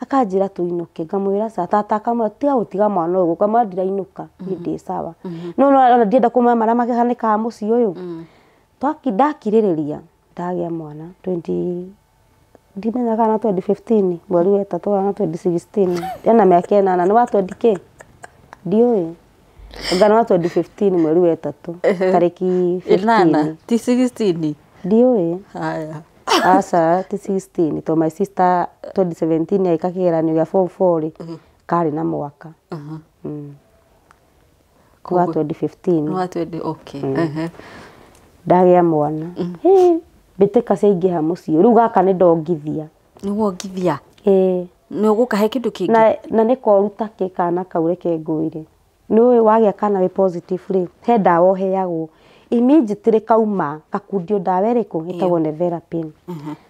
akanjĩra tũinũke ngamwĩra sa tata kamwe tiga gũtiga mwana ũyũ kamwe ndirainũka ndĩ sawa no no ndienda kũmwe mara makehanĩka mũciĩ ũyũ ndakirĩrĩria ndagĩa mwana 20 ndimenyaga na 2015 mweri wa 3 na 2016 yana mĩaka 8 nĩ wa 20k ndiũĩ ngana wa 2015 mweri wa 3 tariki 15 ti 16 ndiũĩ haya asa ti 16 to my sister 2017 aika kĩgeranio gĩa form 4 karĩ na mwaka kwa 2015 wa 20 okay ndagĩa mwana mbĩtĩka ciaingĩha mũciĩ rĩu gaka nĩ ndongithia nĩguo ngithia nĩ ũgũkahe kĩndũ kĩngĩ na nĩ koruta kana kaure kengwĩre nĩ wagĩa kana wĩ positive rĩ he ndawa ũheagwo immediately kauma gakundio ndawa ĩrĩkũ ĩtagwo Nevirapine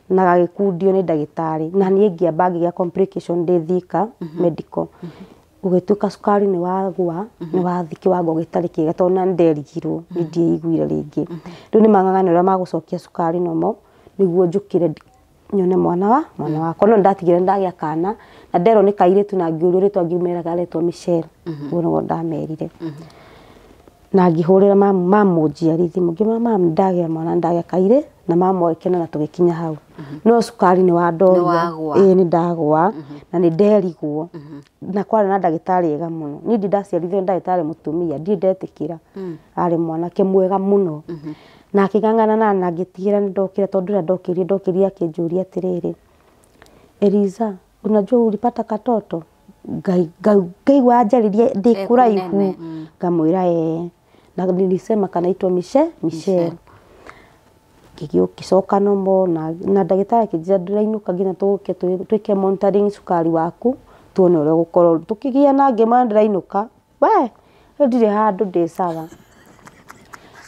na gagĩkundio nĩ ndagĩtarĩ na niĩ ngĩamba ngĩgĩa complication ndĩ Thika medical ũgĩtuĩka cukari nĩ wagwa nĩ wathi kĩwango gĩtarĩ kĩega tondũ na nderigirwo ndiĩiguire rĩngĩ rĩu nĩ mang'ang'ana ũrĩa magũcokia cukari nomo nĩguo njũkĩre nyone mwana wakwa no ndatigire ndagĩa kana na nderwo nĩ kairĩtu na ngĩũrio rĩtwa ngiumĩra garetwo Michelle ũguo ndamerire na ngĩhũrĩra mamu njiari thimũ ngĩmwĩra mamu ndagĩa mwana ndagĩa kairĩ na mamu agĩkena na tũgĩkinya hau no cukari nĩ wandoria nĩ ndagwa na nĩ nderigwo na kwarĩ na ndagĩtarĩ ega mũno niĩ ndaciarithio ndagĩtarĩ mũtumia ndetĩkĩra arĩ mwanake mwega mũno na akĩng'ang'ana na ngĩtigĩra nĩ ndokĩra tondũ ndokĩria akĩnjũria atĩrĩrĩ Eliza unajua ulipata katoto ngaigua anjaririe ndĩ kũraihu ngamwĩra na nilisema kanaitwa Michelle gĩgĩcoka nomo na ndagĩtarĩ akĩnjĩra ndĩrainũka nginya twĩke monitoring cukari waku tuone ũrĩa gũkorwo tũkĩgia na ngĩma ndĩrainũka we ndirĩ handũ ndĩ sawa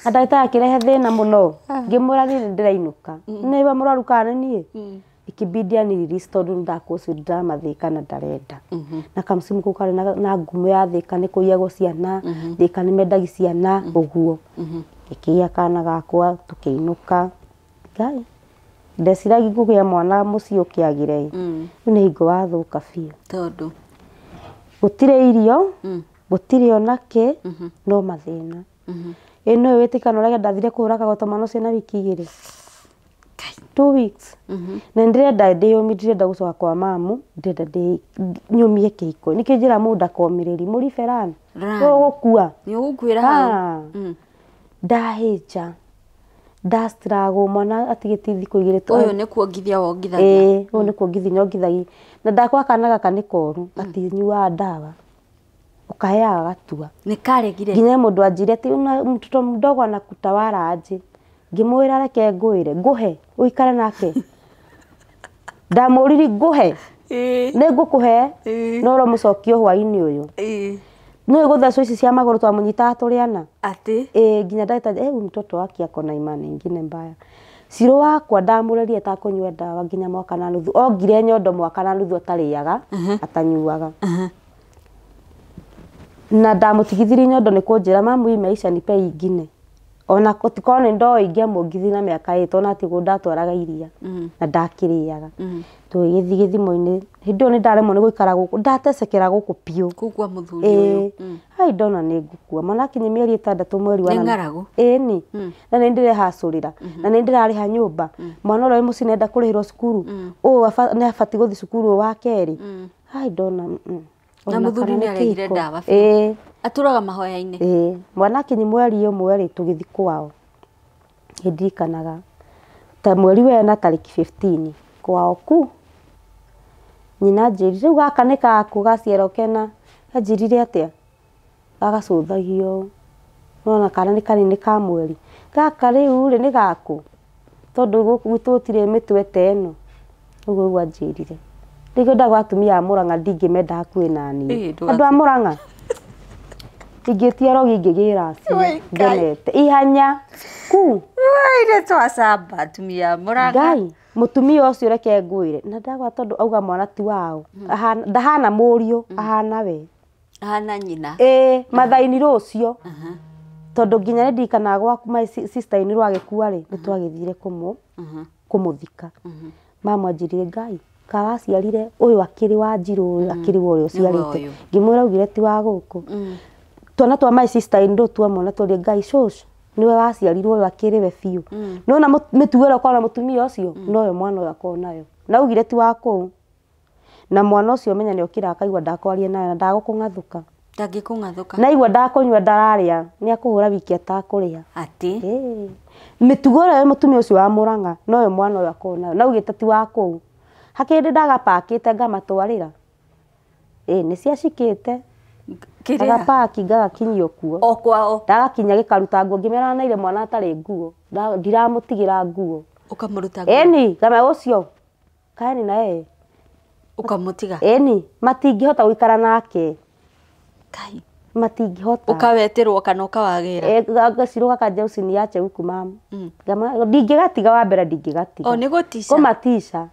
na ndagĩtarĩ akĩrehe thĩna mũno ngĩmwĩra niĩ ndĩrainũka nĩ mũrwaru kana niĩ ikibidi anirelease tondũ ndakosi ndamathĩka na ndarenda na kamsimu kau karĩ na ngumo ya thĩka nĩ kũiyagwo ciana thĩka nĩ mendagi ciana ũguo ikĩgia kana gakwa tũkĩinũka Ngai ndeciragia ngũgĩa mwana mũciĩ ũkĩagĩre nĩ hingo wathũka biũ tondũ gũtirĩ irio gũtirĩ onake no mathĩna ĩno wĩtĩkano ũrĩa ndathire kũhũra kagotomano ciana wiki 2 weeks na ndĩrenda ndĩyũmi ndĩrenda gũcoka kwa mamu ndĩrenda nyũmie kĩhiko nĩkĩo njĩra mũndũ akomĩrĩri mũri ferani ũgũkua nĩ ũgũkwĩra hau ndahĩnja ndastrago mwana atigĩte thikũ igĩrĩ ũyũ nĩ kuongithia wongithagia ũyũ nĩ kuongithia nyongithagia na ndakwa kana gaka nĩ koru atinyuaga ndawa ukaheaga gatua nĩ karegire nginya mũndũ anjire ati mtoto mdogo anakutawala aje ngimwĩra reke ngwĩre nguhe uikare nake ndamũriri nguhe nĩ ngũkũhe no ro mũcokio hwainĩ ũyũ no igũthecwo ici cia magũrũ twamunyitaga tũrĩana ati nginya ndagĩtarĩ mtoto wake ako na imani ingine mbaya Siro wakwa ndamũreria atakunyua ndawa nginya mwaka na nuthu ongire nyondo mwaka na nuthu atarĩaga atanyuaga na ndamutigithiri nyondo nĩ kũnjĩra mamu imeisha nipe ingine ona kotikone ndo ingia mũngithi na mĩaka 8 ona ati ndatwaraga iria na ndakĩrĩaga tũgĩthiĩ gĩthimo-inĩ hĩndĩ ĩyo nĩ ndaremwo nĩ gũikara gũkũ ndatesekera gũkũ piũ kugwa mũthuri ũyũ hai ndona nĩ ngũkua mwana kinya mĩeri 6 mweri wa ng'aragu ni na nĩ ndĩrehacũrĩra na nĩ ndĩrarĩha nyũmba mwana ũrĩa mũciĩ nenda kũrĩhĩrwo cukuru nĩ abati gũthiĩ cukuru wa kerĩ hai ndona na mũthuri nĩ arehire ndawa atũraga mahoya-inĩ mwana kinyi mweri ũmwe rĩ tũgĩthi kwao ndirikanaga ta mweri wena tarĩki 15 kwao ku nyina njĩrire rĩu gaka nĩ gaku gaciarwo kena anjĩrire atĩa gagacũthagio nona kana nĩ kanini ka mweri gaka rĩu rĩ nĩ gaku tondũ gũkũ gwitũ gũtirĩ mĩtwe ta ĩno ũguo anjĩrire rĩu ndaga atumia a Mũrang'a ndingĩmenda hakuhĩ nani andũ a Mũrang'a ingĩtia rogi ingĩgĩra ngenete ihanya ku ire twacamba atumia a Mũrang'a Ngai mutumia ũcio reke ngwĩre na ndagwa tondũ auga mwana ti wao ndahana mũriũ ahana we ahana nyina mathaini rũcio tondũ nginya ndirikanaga gwaku my sister ini rwagĩkua rĩ nĩ twagĩthire kũmũthika mama anjĩrire Ngai kawaciarire ũyũ akĩrĩ wa Njirũ ũyũ akĩrĩ wa ũrĩa ũciarĩte ngĩmwĩra augire ti wa gũkũ twana twa my sister in ndo tuamona tũrĩ Ngai cũcũ niwe waciarirwo ũyũ akĩrĩ we biũ nona mĩtugo ĩrĩa ũkoragwo na mũtumia ũcio noyo mwana ũyũ akoragwo nayo na augire ti wa kũu na mwana ũcio menya nĩ okĩra akaigua ndakwaria nayo na ndagũkũng'athũka ndangĩkũng'athũka na igua ndakũnyua ndararĩa nĩ akũhũra wiki atakũrĩa ati mĩtugo ĩrĩa mũtumia ũcio wa Mũrang'a noyo mwana ũyũ akoragwo nayo na augĩte ti wa kũu hakĩndĩ ndagapakĩte ngamatwarĩra nĩ ciacikĩte agapaki ngagakinyio kuo o kwao ndagakinya gĩkaruta nguo ngĩmera naire mwana atarĩ nguo ndiramũtigĩra nguo ũkamũruta nguo ngame ũcio kaeni na ũkamũtiga matingĩhota gũikara nake Kai matingĩhota ũkaweterwo kana ũkawagĩra gaciro gakanja ucini yache huku mama ndingĩgatiga wa mbere ndingĩgatiga nĩ gũtica kũmatica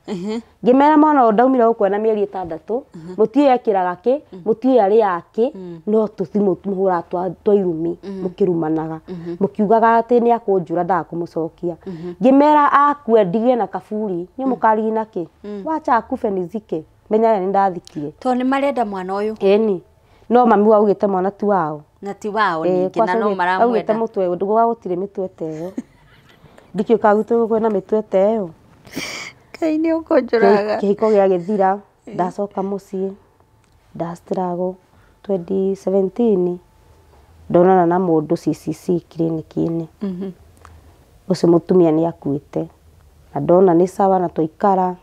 ngĩmera mwana ndaumire gũkũ na mĩeri 6 mũtiĩ ekĩraga kĩ mũtiĩ arĩ yake no tũthimũhũra twa irumi mũkĩrumanaga mũkiugaga atĩ nĩ akũnjũra ndakũmũcokia ngĩmera akue ndige na kaburi nĩ mũkarigi nake wacha akufe nizike menya nĩ ndathikire to nĩ marenda mwana ũyũ no mami waugĩte mwana ti wao na ti wao ningĩ na no maramwenda augĩte mũtwe ndũga gũtirĩ mĩtwe ta ĩyo ndikio kagutũ kwĩna mĩtwe ta ĩyo Kai nĩ ũkũnjũraga kĩhiko gĩagĩthira ndacoka mũciĩ ndastruggle 2017 ndonana na mũndũ CCC clinic-inĩ ũcio mũtumia nĩ akuĩte na ndona nĩ sawa na twaikara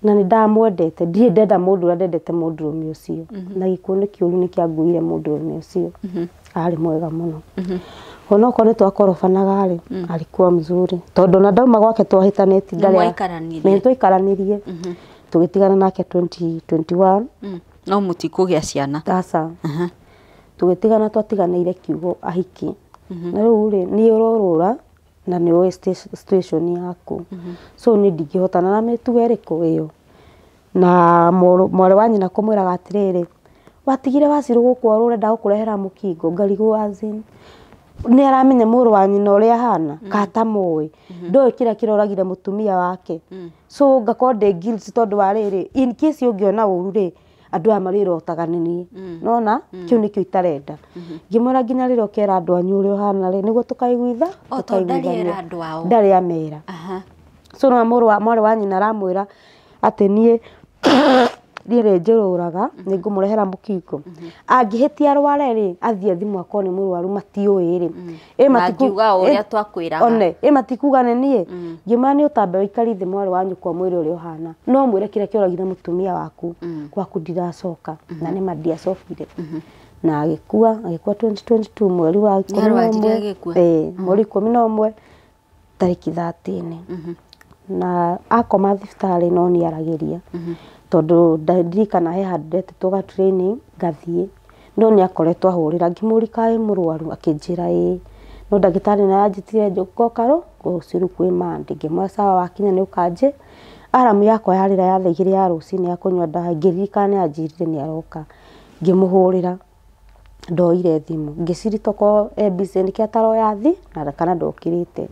na nĩ ndamwendete ndirĩ ndenda mũndũ ũrĩa ndendete mũndũrũme ũcio na gĩkuũ nĩ kĩũru nĩ kĩanguire mũndũrũme ũcio arĩ mwega mũno ona okorwo nĩ twakorobanaga rĩ alikuwa mzuri tondũ na ndauma gwake twahĩtanĩtie ndarĩa twaikaranĩrie tũgĩtigana nake 2021 no mũtikũgĩa ciana tasa tũgĩtigana twatiganĩire kiugo ahiki na rĩu rĩ nĩ ũrorũra na nĩ oĩ situation yaku so nĩ ndingĩhotana na mĩtugo ĩrĩkũ ĩyo na mwarĩ wa nyina kũmwĩraga atĩrĩrĩ watigire Wacirũ gũkũ ũrenda gũkũrehera mũkingo ngarigwo azin nĩ aramenya mũrũ wa nyina ũrĩa ahana kata mũĩ ndoĩ kĩrĩa kĩroragire mũtumia wake so ngakorwo ndĩ guilty tondũ wa rĩrĩ in case ũngĩona ũru rĩ andũ aya marĩrotaga nini nona kĩu nĩkĩo itarenda ngĩmwĩra nginya rĩrĩa ũkera andũ anyu ũrĩa ũhana rĩ nĩguo tũkaiguitha ndarĩ amera so no mwarĩ wa nyina aramwĩra atĩ niĩ ndiere njururaga ningumurehera mukingo angihitia arware ri athie thimu akone murwaru matiui ri matikuga uria twakwiraga one matikuga nie ngimani utambe uikari thi mwari wanyu kwa mwiri uri uhana no mwire kire kioragire mutumia waku kwaku ndiracoka na ni mandiacokire na agikua 2022 mweri wa 11 mweri 11 tariki 13 na akoma thibitari no ni arageria tondu ndirikana he handete toga training gathie no ni akoretwo ahurira ngimuri kai murwaru akinjira no ndagitari na ajitire njoko karo guciru kwi mandi ngimwaca wakinya ni ukanje aramu yakwa yarira yathigire ya rucini ya kunywa ndawa ngirikane ajirire ni aroka ngimuhurira ndoire thimu ngiciritoko ebise niki ataro yathi na kana ndokirite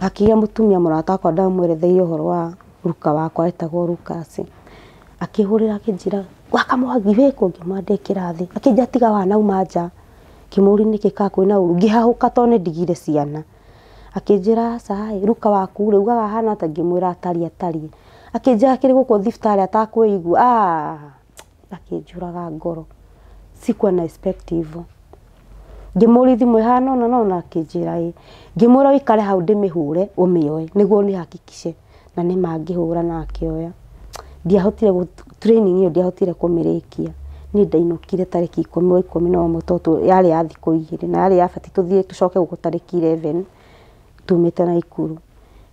akiya mutumia murata kwa ndamweretheire uhoro wa ruka wakwa etagwo Rukasi akihurira akinjira wakamwagi weko ngimwandikira thi akinja tiga wana umanja kimuri niki ka kwina uru ngihahuka tone ndigire ciana akinjira sai ruka waku reugaga hana ta ngimwira atari akinjira kiri guko thibitari atakwigua akinjuraga ngoro sikwa na expective ngimuri thimu hana na akinjira ngimura ikare hau ndimihure umioe niguo ni hakikishe na ni mangihura na akioya ndiahotire training iyo ndiahotire kumirikia ni ndainukire tariki 10 toto yari ya thiko igiri na yari yafati tuthie tucoke guko tariki 11 tumite na ikuru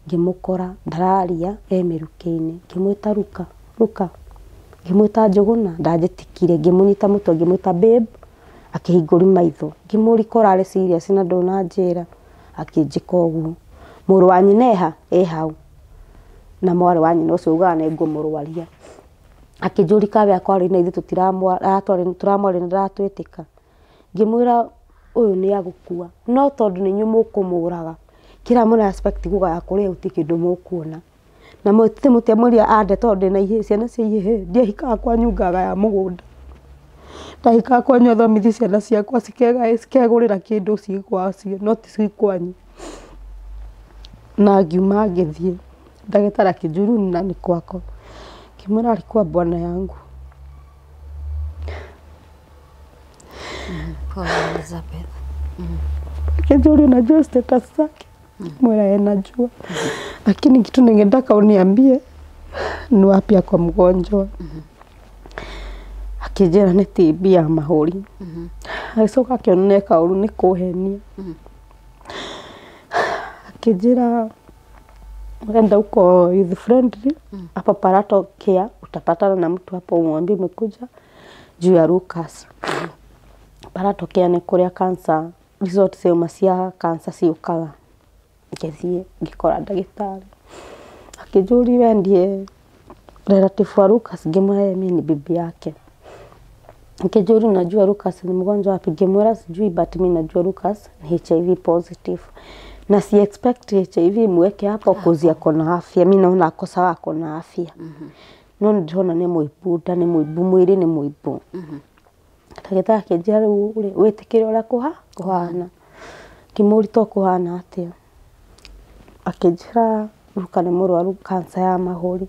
ngimukora ndararia emirukeine ngimwita ruka ngimwita njuguna ndajitikire ngimunyita mutwe ngimwita babe akihinguri maitho ngimuri korare serious na ndona njera akinjika uguo muru wanyu neha hau na mwari wanyu no cuga ne ngumurwaria akijuri kabe akwari na ithu turamwari ndatwitika ngimwira uyu ni agukua no tondu ni nyumu kumuraga kira muna aspect kuga yakuri utiki ndumukuona na mwite mutemuria ande tondu na ihe ciana cia ihe ndie hika kwa nyungaga ya mugunda ndahika kwa nyotho mithi ciana ciakwa cikegurira kindu cigwa cio no ti cikwanyu na ngiuma ngithie ndagitara kijuru na ni kwako kimura alikuwa bwana yangu kwa Elizabeth kijuru najua status zake mwera najua lakini kitu ningetaka uniambie ni wapi ako mgonjwa akijera ni TB ya mahuri aicoka akioneka uru ni kuhenia akijera Enda uko youth friendly hapa Parato Care utapatana na mtu hapo umwambie umekuja juu ya Lucas. Parato Care ni kuria cancer resort sema cia cancer ciukaga ngethie ngikora ndagitari akijuri wendie relative wa Lucas ngimwe mimi bibi yake akijuri najua Lucas ni mgonjwa wapi ngimwera sijui but mimi najua Lucas ni HIV positive na si expect HIV mweke hapo kuzia kona afya mimi naona akosa wako na afya no ndona ni muibu ni muibu mwiri ni muibu ndagitari akijira uri witikire ura kuhana kimuri to kuhana atia akijira ruka ni murwaru cancer ya mahuri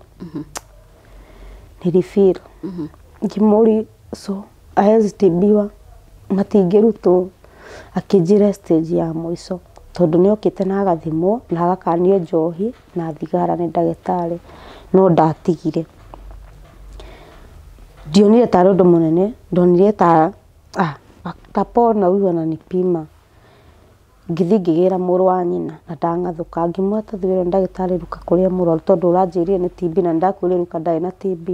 nilifeel kimuri so ahezitibiwa matingiruto akijira stage ya mwiso tondu ni okite na agathimo na agakanio njohi na thigara ni ndagitari no ndatigire ndionire ta rondo munene ndonire ta tapona uyu na nipima ngithingigira muru wa nyina na ndangathuka ngimwata thwire ndagitari ruka kuria muru tondu uranjirie ni TB na ndakwire ruka ndai na TB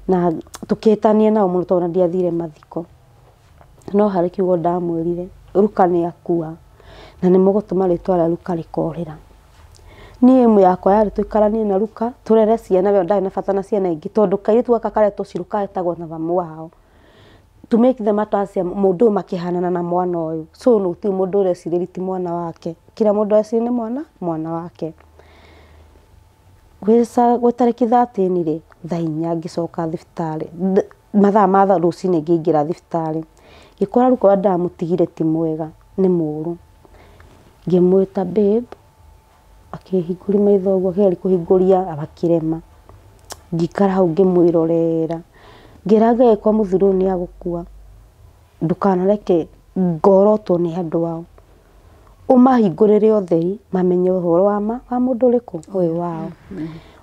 na tukitania na umuntu tondu ndiathire mathiko no hari kiugo ndamwirire ruka ni akua na ni mugutuma ritwara ruka rikorera ni emu yakwa yari tuikaranie na ruka turere ciana we ndai na fatana ciana ingi tondu kairitu aka kare tuciruka etagwo na vamu wao to make them atasia mundu makihanana na mwana uyu so no ti mundu reciriti mwana wake kila mundu acini mwana wake gwesa gotariki 13 ri thainya ngicoka thibitari mathaa ma rucini ngingira thibitari gikora ruko ndamutigire ti mwega ni muru ngimwita babe akihinguri maitho gwa keri kuhinguria abakirema ngikara hau ngimwirorera ngiraga kwa muthuru ni agukua ndukanareke ngorotwo ni andu wao umahingurire otheri mamenye uhoro wa mundu riku uyu wao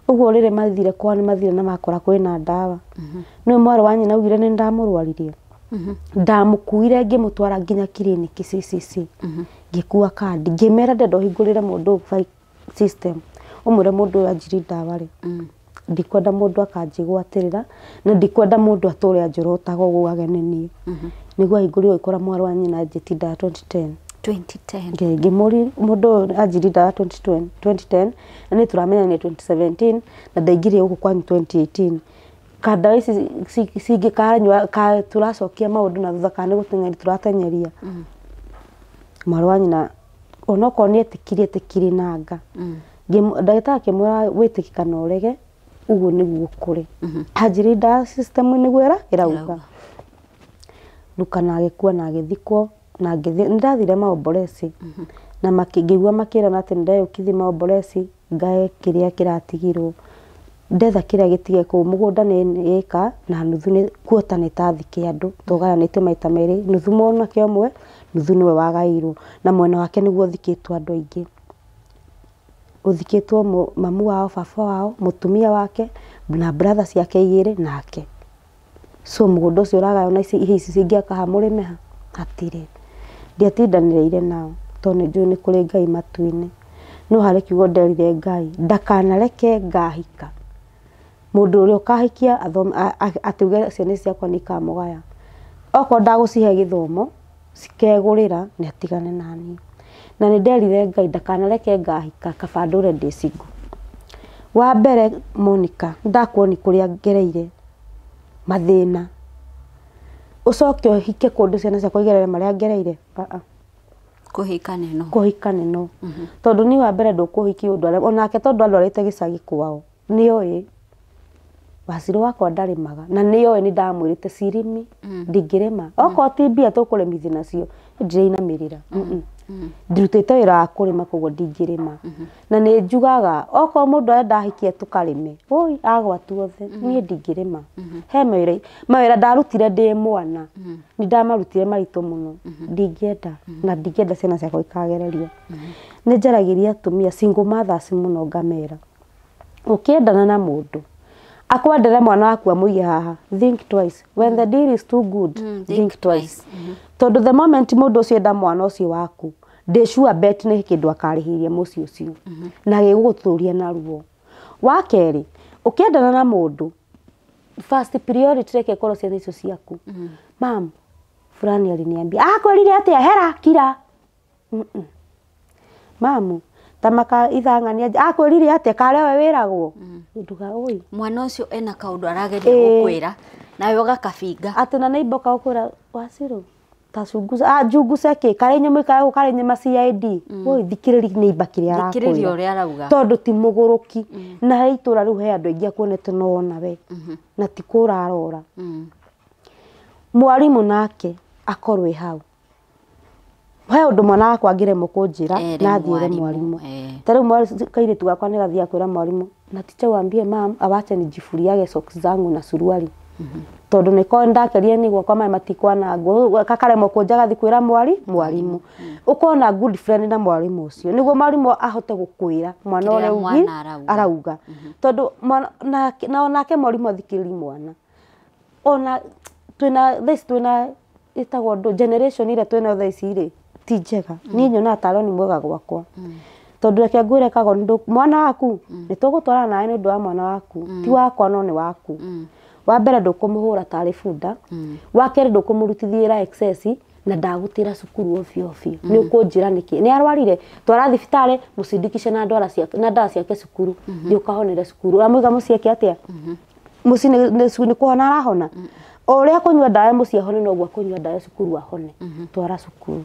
uguo rire mathire kwa ni mathire na makora kwina ndawa no mwari wa nyina ugire ni ndamurwaririe ndamukuire ngimutwara nginya clinic CCC ngikua kandi ngimera ndendo hingurire mundu system umure mundu ajiri ndawa ri ndikwenda mundu akanjigwatirira na ndikwenda mundu ature anjorotaga uguo agenenie niguo hingurire ikora mwari wa nyina njitinda 2010 ngimuri mundu ajiri ndawa 2010 na ni turamenya ni 2017 na ndaingire huko kwa 2018 kada ici cingikanywa ka turacokia maundu na thutha kana guteng'eri turatenyeria mwari wa nyina onoko ni etikiri nanga ndagĩtarĩ akĩmwĩra wĩtĩkĩka na ũrege uguo nĩguo kũrĩ anjĩrĩ ndawa system nĩguo ĩrauga Luka agĩkua na agĩthikwo na ndathire maombolesi na ngĩigua makĩrana atĩ ndayũkithi maombolesi ngae kĩrĩa kĩratigirwo ndetha kĩrĩa gĩtige kũu mũgũnda nĩ ĩka na nuthu nĩ kuota nĩ tathike andũ tũgayanĩte maita merĩ nuthu mwana kĩomwe nuthu nĩwe wagairwo na mwena wake nĩguo thikĩtwo andũ aingĩ uthikĩtwo mamu wao baba wao mutumia wake na brother ciake igĩrĩ nake so mũgũnda ũcio ũragayo na ici cingĩaka hamũrĩmeha atire ndiatindanĩrĩire nao tondũ nĩnjũĩ nĩ kũrĩ Ngai matu-inĩ no harĩ kiugo nderire Ngai ndakanareke ngahika mundu ũrĩa ũkahikia atuge ciana ciakwa nĩ ikamũgaya okorwo ndagũcihe gĩthomo cikegũrĩra nĩ atigane naniĩ na nĩ nderire Ngai ndakanareke ngahika kaba ndũre ndĩ single wa mbere Monica ndakuoni kũrĩa ngereire mathĩna ucoke ũhike kũndũ ciana ciakwa igerere marĩa ngereire kuhikane no tondu ni wa mbere ndũkũhikia ũndũ onake tondu andwarĩte gĩcagi kwao nĩoĩ Wacirũ wakwa ndarĩmaga na nĩoĩ nĩ ndamwĩrĩte cirimi ndingĩrĩma okorwo ti mbia tũkũrĩmithia nacio ndirĩinamĩrĩra ndurutĩte wĩra wa kũrĩma koguo ndingĩrĩma na nĩ njugaga okorwo mũndũ arenda ahikie tũkarĩme oi agwatu othe niĩ ndingĩrĩma he mawĩra ndarutire ndĩ mwana nĩ ndamarutire maritũ mũno ndingĩenda na ndingĩenda ciana ciakwa ikagererio nĩ njaragĩria atumia single mothers mũno ngamera ũkĩendana na mũndũ akwendere mwana waku amũige haha think twice when the deal is too good think twice tondu the moment mũndũ ũcio enda mwana ũcio waku ndĩcua bet nĩ kĩndũ akarĩhĩria mũciĩ ũcio na gĩgũgũtũria na ruo wa kerĩ ũkĩendana na mũndũ first priority reke korwo ciana icio ciaku mam fulani aliniambia akwĩrire atĩa hera kira mamu tamaka ithang'ania akwĩrire atĩa kare we wĩragwo nduga oi mwana ũcio ena kaũndũ arageria gũkwĩra nawe ũgakabinga atĩ na neighbor kaũkwĩra Wacirũ tacunguza njunguce kĩ kare nyamũ ikara kare nyama CID oi thikĩrĩri neighbor kĩrĩa arauga tondũ ti mũgũrũki na he itũra rĩu he andũ aingĩ akuonete no nawe na ti kũrarora mwarimũ nake akorwo hau he ũndũ mwana wakwa angĩremwo kũnjĩra na thiĩre mwarimũ tarĩu kairĩtu gakwa nĩ gathiĩ akwĩra mwarimũ na ticha waambie mam awache nijifuriage socks zangu na suruali tondu niko ndakerie niguo kwa mai matikwana ngo kakaremwo kũnja gathi kwĩra mwarimũ ukona good friend na mwarimũ ũcio niguo mwarimũ ahote gũkwĩra mwana ũrĩa ugi arauga tondu na onake mwarimũ athikĩrĩri mwana ona twina itagwo generation ile twina thaa ici rĩ ti njega niĩ nyona taro ni mwega gwakwa tondu reke ngwĩre kago mwana waku nĩ tũgũtwarana nawe nĩ ũndũ wa mwana waku ti wakwa no nĩ waku wa mbere ndũkũmũhũra tarĩ bunda wa kerĩ ndũkũmũrutithia excess na ndagũtĩra cukuru ofio nĩ ũkũnjĩra nĩkĩ nĩ arwarire twara thibitarĩ mũcindikishe na ndawa ciake cukuru nĩ ũkahonere cukuru amũiga mũciake atĩa mũciĩ nĩ kũhona arahona ũrĩa kũnyua ndawa mũciĩ ahone noguo kũnyua ndawa cukuru ahone twara cukuru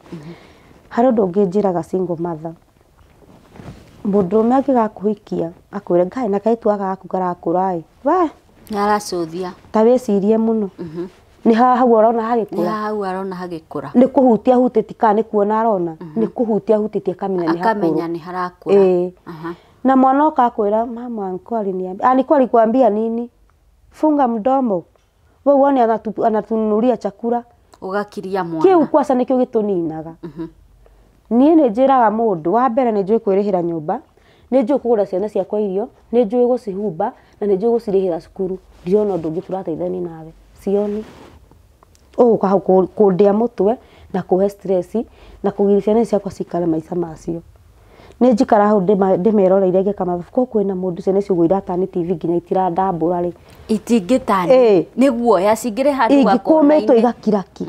harĩ ũndũ ũngĩ njĩraga single mother mũndũrũme angĩgakũhikia akwĩre Ngai na kaitũ gaku karakũra we aracũthia ta wĩcirie mũno nĩ hau arona hagĩkũra nĩ kũhutia hutĩti kana nĩ kuona arona nĩ kũhutia hutĩtie akamenya nĩ harakũra Na mwana akakwira mama alikuwa aliniambia, alikuwa alikwambia nini? Funga mdomo. Wewe uone anatununulia chakula. Ugakiria mwana. Kiu kwasa nikio gituninaga. Nie ne njiraga mundu wa mbere ne njui kwirihira nyumba, ne njui kugura ciana ciakwa irio, ne njui gucihumba na ne njui gucirihira cukuru. Ndiona undu ungi turateithani nawe. Sioni. Kundia mutwe na kuhe stress na kugiria ciana ciakwa cikare maica macio. Ne njikara hau ndimeroreire ngikama ko kwina mundu ciana cio gwira tani TV nginya itirandambura ri itingitani niguo yacingire handu gakona igakiraki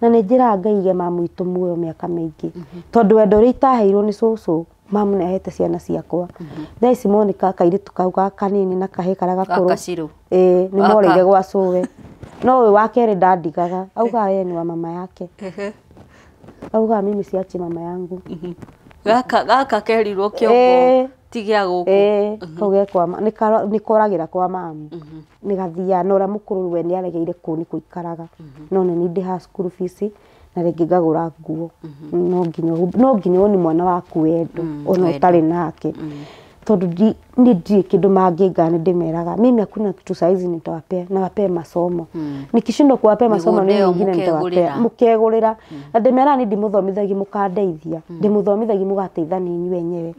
na ne njira ngaige mamu itu muoyo miaka mingi tondu wendo ri itaheirwo ni cucu mamu ne ahete ciana ciakwa thaa ici Monica kairitu kau kanini na kahe karaga kuru ni moreire gwa cuwe no we wakere ndandigaga auga yeye ni wa mama yake auga mimi siachi mama yangu gaka kerirwo kiongo tigia guku koge kwa nikoragira kwa mamu nigathia nora mukuru we ni aregeire kuni kuikaraga none ni ndi ha school fees na regi ngagura nguo no nginyo ni mwana waku wendo ono utari nake tondu ni ndi kindu manginga ni ndimeraga mimi hakuna kitu saizi nitawapea na wapea masomo nikishindwa kuwapea masomo ni nyingine nitawapea mukegurira na ndimera ni ndimuthomithagia mukandeithia ndimuthomithagia mugateithania inyu wenyewe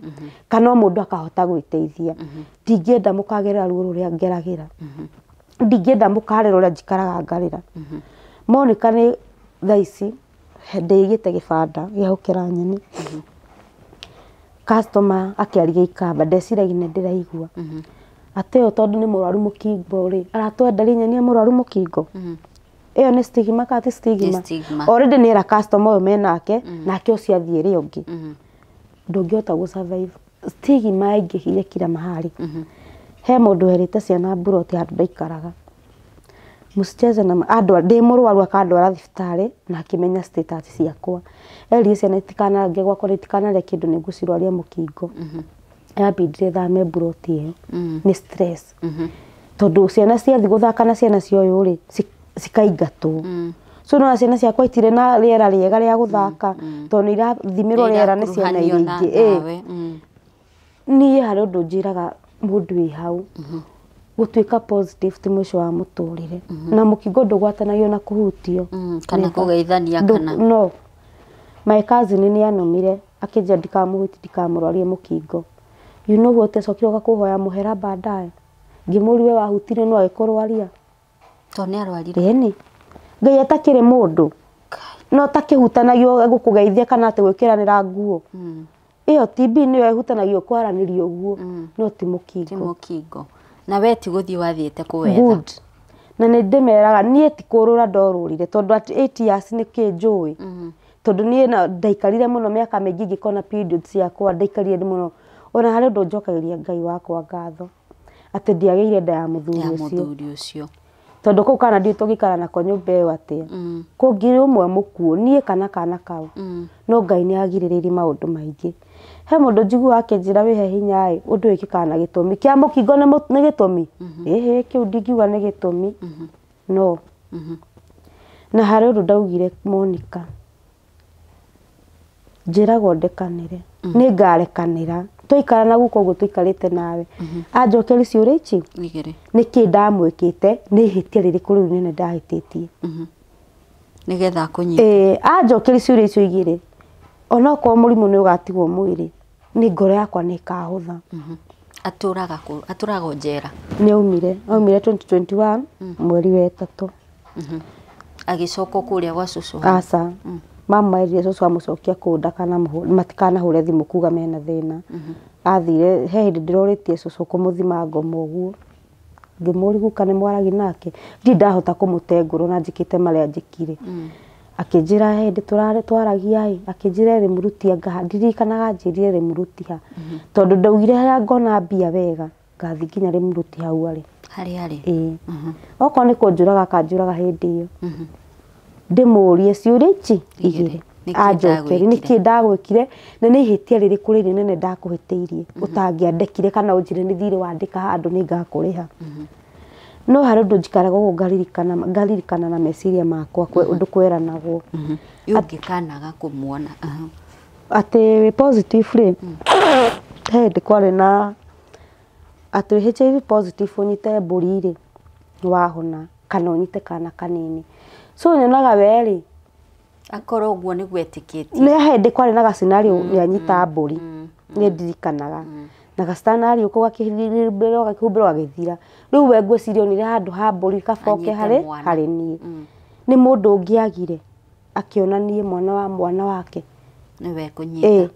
kana mundu akahota gwiteithia ndingienda mukagerera ruo ruria ngeragira ndingienda mukarera uria njikaraga ngarira Monica ni thaici ndigite gibanda giahukira nyeni customer akiarigia ikamba ndeciragia ni ndiraigua ateo tondu ni muraru mukingo ri aratwenda ri nyeni muraru mukingo iyo ni stigma kati stigma already ni ra customer uyu menake nake uciathie ri ungi ndungiota gu survive stigma ingihire kila mahali he mundu herite ciana buroti handu ndaikaraga musicheze na andu ndi murwaru akandwara thibitari na akimenya status ciakwa eri ciana itikana ngegwa kore itikana le kindu nigucirwaria mukingo yabindire thame buroti iyo ni stress tondu ciana ciathi guthaka na ciana cioyo ri cikaigatwo so no ciana ciakwa itire na riera riega ria guthaka tondu irathimirwo riera ni ciana iringi ni hari undu njiraga mundu wi hau gutuika positive ti mwisho wa muturire na mukingo ndugwatanagio na kuhutio kana kugeithania kana no my cousin ni anomire akija ndikamuhuti ndikamurwarie mukingo you know what esokiro gakuhoya muhera baadaye ngimuri we wahutire no agikorwaria to ni arwarire ni ngai atakire mundu no takihutanagio gukugeithia kana ate gwikiranira nguo iyo TB ni wehutanagio kwaranirio guo no ti mukingo na we ti guthii wathiete kuwetha na ni ndimeraga nie ti kurura ndorurire tondu at 8 years ni kinjui tondu nie na ndaikarire muno miaka mingi ngikona periods yakwa ndaikarire muno ona hari ndo njokagiria ngai wakwa ngatho ati ndiageire nda ya muthuri ucio tondu kau kana ndi tugikara nako nyumba iyo atia kungiri umwe mukuo nie kana kau no ngai ni agiriririe maundu maingi he mundu njigua akinjira wihe hinya ai undu ikikana gitumi kia mukingo ni gitumi kiu ndingiuga ni gitumi no na hari undu ndaugire Monica njiragwo ndekanire ni ngarekanira tuikara na guko guo tuikarite nawe anjokeri ciuria ici niki ndamwikite ni hitia ririku riu nene ndahititie nigetha kunyita anjokeri ciuria icio igire ona ko murimu ni ugatigwo mwiri ni ngoro yakwa ni kahutha aturaga njera ni aumire 2021 mweri wa 3 agicoka kuria gwa cucu asa mama eri cucu amucokia kunda kana matikana hure thimu kuga mena thina athire he hindi ndiroritie cucu kumuthima ngoma uguo ngimuri gukane mwaragi nake ndi ndahota kumutenguro na njikite maria njikire akinjira hindi twaragia ai akinjira ri muruti anga ndirikanaga njirire ri muruti ha tondu ndaugire haria ngona mbia wega ngathi nginya ri muruti hau ari oko ni kunjuraga kanjuraga hindi iyo ndimurie ciuria ici igire anjokeri niki ndagwikire na ni hitia riri kuri nene ndakuhiteirie utangiandekire kana unjire ni thire wandika handu ni ngakuriha no hari undu njikaraga guo ngaririkana na meciria makwa undu kweranagwo yungikanaga kumuona ati positive Hindi kwari na atĩ HIV positive ũnyite mbũri rĩ wahona kana ũnyite kana kanini. So nyonaga we rĩ akorwo ũguo nĩ gwetĩkĩtie. Nĩ hindi kwari na gacinari nĩ anyita mbũri. Nĩ ndirikanaga. Na gacinari ũko gakĩhumbĩrwo gagĩthira. Rĩu we ngwĩciria onire handũ ha mbũri kaboke harĩ niĩ. Nĩ mũndũ ũngĩagire akĩonanie mwana wake. Nĩwe kũnyita.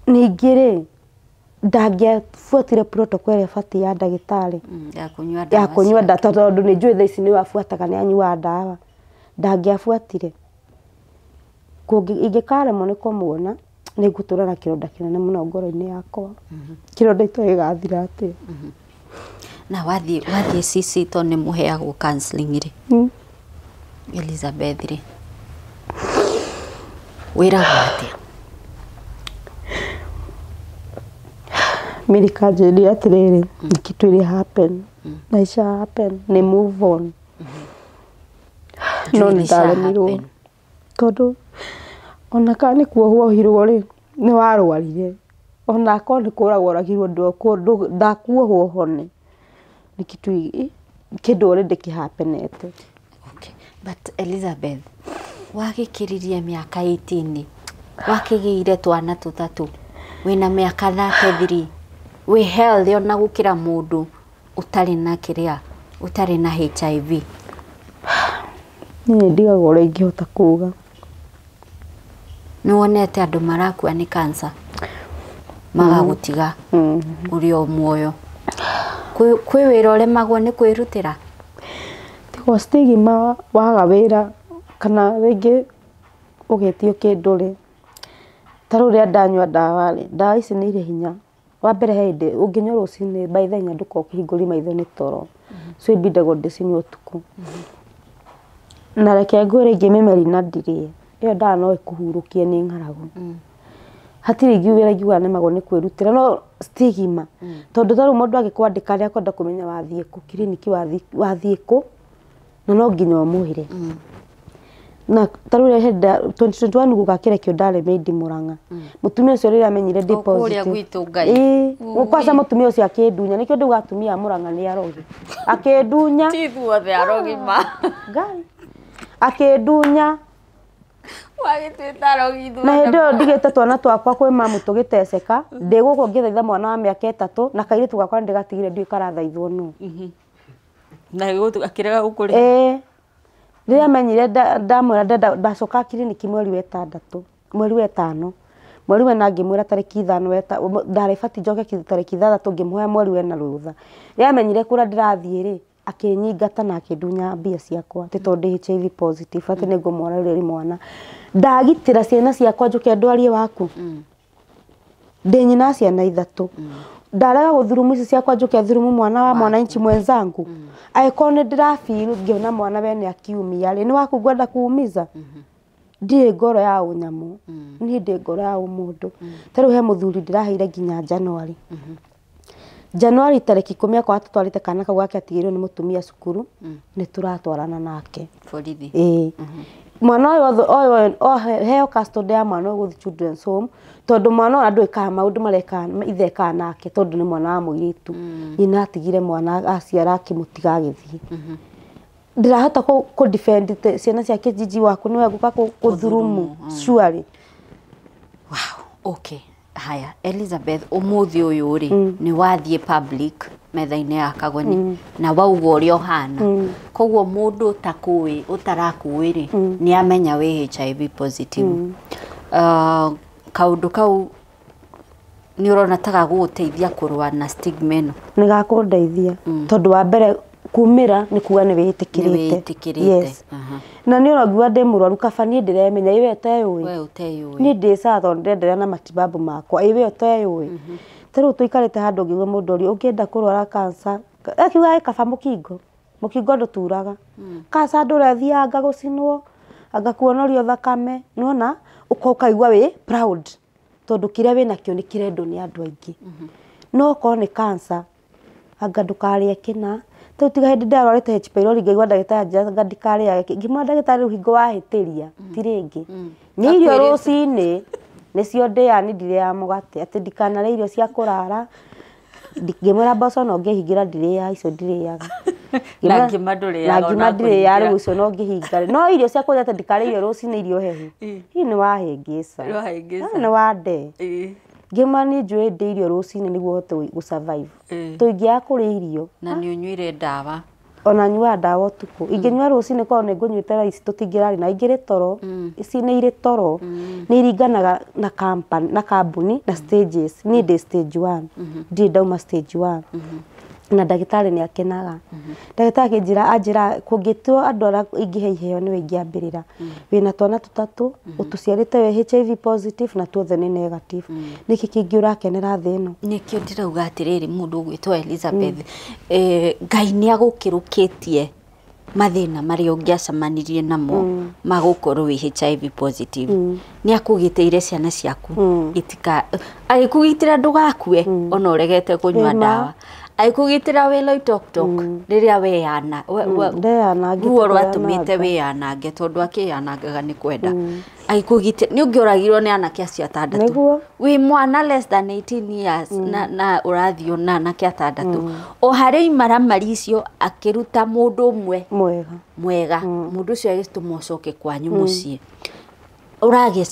Ningĩ rĩ ndangĩabuatire protocol ĩrĩa batiĩ ya ndagĩtarĩ ya kũnyua ndawa tondũ nĩ njũĩ thaa ici nĩ wabuataga nĩ anyua ndawa. Ndangĩabuatire. Ingĩkaremwo nĩ kũmuona nĩ ngũtũra na kĩronda kĩnene mũno ngoro-inĩ yakwa. Kĩronda itoĩ gĩgathira atĩa. Na wathiĩ CC to nĩ mũheagwo counseling rĩ Elizabeth rĩ wĩragwo atĩa? Mary kanjĩria atĩrĩrĩ kitu ili happen maisha happen ni move on. No nĩndaremirwo tondũ ona kana nĩ kuohwo rĩ nĩ warwarire ona akorwo nĩ kũragwo ũragirwo ndakuohwo hone nĩ kitu kĩndũ already kĩhapenete. Okay, but Elizabeth wagĩkĩririe mĩaka 18 wakĩgĩire twana tũtatũ wĩna mĩaka 33 wĩ healthy ona gũkĩra mũndũ ũtarĩ na kĩrĩa ũtarĩ na HIV. Niĩ ndigagwo ũrĩa ingĩhota kuga. Nĩ wonete andũ marakua nĩ cancer magagũtiga ũrĩ o muoyo. Kwĩ wĩra ũremagwo nĩ kwĩrutĩra? Tigo stigma waga wĩra kana rĩngĩ ũgetio kĩndũ rĩ ta rĩu rĩrĩa ndanyua ndawa rĩ ndawa ici nĩ irĩ hinya. Wa mbere he hĩndĩ ũngĩnyua rũcinĩ by the time ndũkorwo ũkĩhingũria maitho nĩ toro so ibindagwo ndĩcinyue ũtukũ. Na reke ngwĩre ingĩmĩmeri na ndirĩe ĩyo ndawa no ĩkũhurũkie nĩ ng'aragu. Hatirĩ ingiuga nemagwo nĩ kwĩrutĩra no stigma tondũ ta rĩu mũndũ agĩkwandĩka rĩa kwenda kũmenya wathiĩ kũ kiriniki wathiĩ kũ na no nginya ũmwĩre. Na ta rĩu hĩndĩ 2021 gũgakĩrekio ndarĩ Mĩindi Mũrang'a mũtumia ũcio rĩrĩa amenyire ndĩ positive gũkwaca mũtumia ũcio akĩndunya nĩkĩo ndauga atumia a Mũrang'a nĩ arogi akĩndunya ti ithuothe arogi ma ngai akĩndunya wagĩtuĩta arogi ithuothe. Na hĩndĩ ĩyo ndigĩte twana twakwa kwĩ mamu tũgĩteceka ndĩ gũkũ ngĩthaitha mwana wa mĩaka 3 na kairĩtu gakwa ndĩgatigire ndiũĩ karathaithwo nũ. Na akĩrega gũkũrĩ rĩrĩa amenyire ndamwĩra ndacoka kiriniki mweri wa 6 mweri wa 5 mweri wa 4 ngĩmwĩra tarĩki 5 ndarĩ bati njoke tarĩki 6 ngĩmũhe mweri wa 4 rũtha. Rĩrĩa amenyire kũrĩa ndĩrathiĩ rĩ akĩnyingata na akĩndunya mbia ciakwa atĩ tondũ HIV positive atĩ nĩngũmwarĩria mwana. Ndagitĩra ciana ciakwa njũke ndwarie waku ndĩ nyina ciana 3 ndarega gũthurumu ici ciakwa njũke thurumu mwana wa mwananchi mwenzangu. Aĩkorwo nĩ ndĩrabiru ngĩona mwana wene akiumia rĩ nĩ waku ngwenda kuumiza. Ndirĩ ngoro ya ũnyamũ niĩ ndĩ ngoro ya ũmũndũ. Ta rĩu he mũthuri ndĩraheire nginya Januari tarĩki 10 akwa atũtwarĩte kana kau gake atigĩrĩrwo nĩ mũtumia cukuru nĩ tũratwarana nake borithi. Mwana ũyũ heo custody ya mwana gũthiĩ children's home tondũ mwana ũyũ ndũĩkaga maũndũ marĩa ithe ekaga nake tondũ nĩ mwana wa mũirĩtu. Nyina atigire mwana aciara akĩmũtiga agĩthiĩ. Ndirahota kũ defend ciana cia kijiji waku nĩ wegũka kũthurumu surely. Wow, okay. Haya Elizabeth ũmũthĩ ũyũ rĩ nĩ wathiĩ public metha-inĩ ya Kagoni na wauga ũrĩa ũhana koguo mũndũ ũtakũĩ ũtarakuĩ rĩ nĩ amenya wĩ HIV positive. Kaũndũ kau nĩ ũrona ta gagũgũteithia kũrũa na stigma ĩno? Nĩ gakũndeithia tondũ wa mbere kumĩra nĩ kuga nĩ wĩtĩkĩrĩte. Yes. Na nĩ ũraigua ndĩ mũrwaru kaba niĩ ndĩremenya iwe ũteyũĩ niĩ ndĩ sawa ndĩrenderea na matibabu makwa iwe ũteyũĩ. Ta rĩu tũikarĩte handũ ngĩigua mũndũ ũrĩa ũngĩenda kũrwara cancer akiuga kaba mũkingo ndũturaga cancer ndũrethianga gũcinwo agakuonorio thakame nĩwona ũkaigua wĩ proud tondũ kĩrĩa wĩnakĩo nĩ kĩrendwo nĩ andũ aingĩ. No okorwo nĩ cancer anga ndũkarĩe kĩna tũ tiga hĩndĩ ndarwarĩte H pylori ngaigua ndagĩtarĩ anga ndikarĩage ngĩmwĩra ndagĩtarĩ rĩu hingo wahĩtĩria ti rĩngĩ nĩ irio rũcinĩ nicio ndĩani ndirĩa mũgate atĩ ndikanarĩa irio cia kũrara ngĩmwĩra mboco no ngĩhingira ndirĩa icio ndirĩaga na ngima ndĩrĩaga rĩu icio no ngĩhinga no irio cia kũrĩa atĩ ndikarĩa irio rũcinĩ irio hehu hihi nĩ wahĩngĩca nĩ wande ngĩmwĩra niĩ njũĩ ndĩ irio rũcinĩ nĩguo hote gũ-survive tũingĩaga kũrĩa irio na nĩ ũnyuire ndawa ona nyuaga ndawa ũtukũ ingĩnyua rũcinĩ korwo nĩ ngũnyuĩte raici tũtingĩrarĩ na ingĩrĩ toro ici nĩ irĩ toro nĩ iringanaga na kambuni na stages niĩ ndĩ stage 1 ndirĩ ndauma stage 1 na ndagĩtarĩ nĩ akenaga ndagĩtarĩ anjĩra kũngĩtwo andũ arĩa ingĩhe iheo nĩwe ingĩambĩrĩra wĩna twana tũtatũ ũtũciarĩte wĩ HIV positive na tuothe nĩ negative nĩkĩ kĩngĩ ũrakenera thĩ ĩno nĩkĩo ndĩrauga atĩrĩrĩ mũndũ ũgwĩtwo Elizabeth Ngai nĩ agũkĩrũkĩtie mathĩna marĩa ũngĩacemanirie namo magũkorwo wĩ HIV positive nĩ akũgitĩire ciana ciaku agĩkũgitĩra ndũgakue ona ũregete kũnyua ndawa agĩkũgitĩra wĩ Loitoktok rĩrĩa weyana ruo rwatũmĩte wĩyanange tondũ akĩyanangaga nĩ kwenda agĩkũgitĩra nĩ ũngĩoragirwo nĩ anake acio atandatũ wĩ mwana less than 18 years na ũrathiĩ na anake atandatũ o harĩ imaramari icio akĩruta mũndũ ũmwe mwega mũndũ ũcio agĩtũma ũcoke kwanyu mũciĩ ũragĩa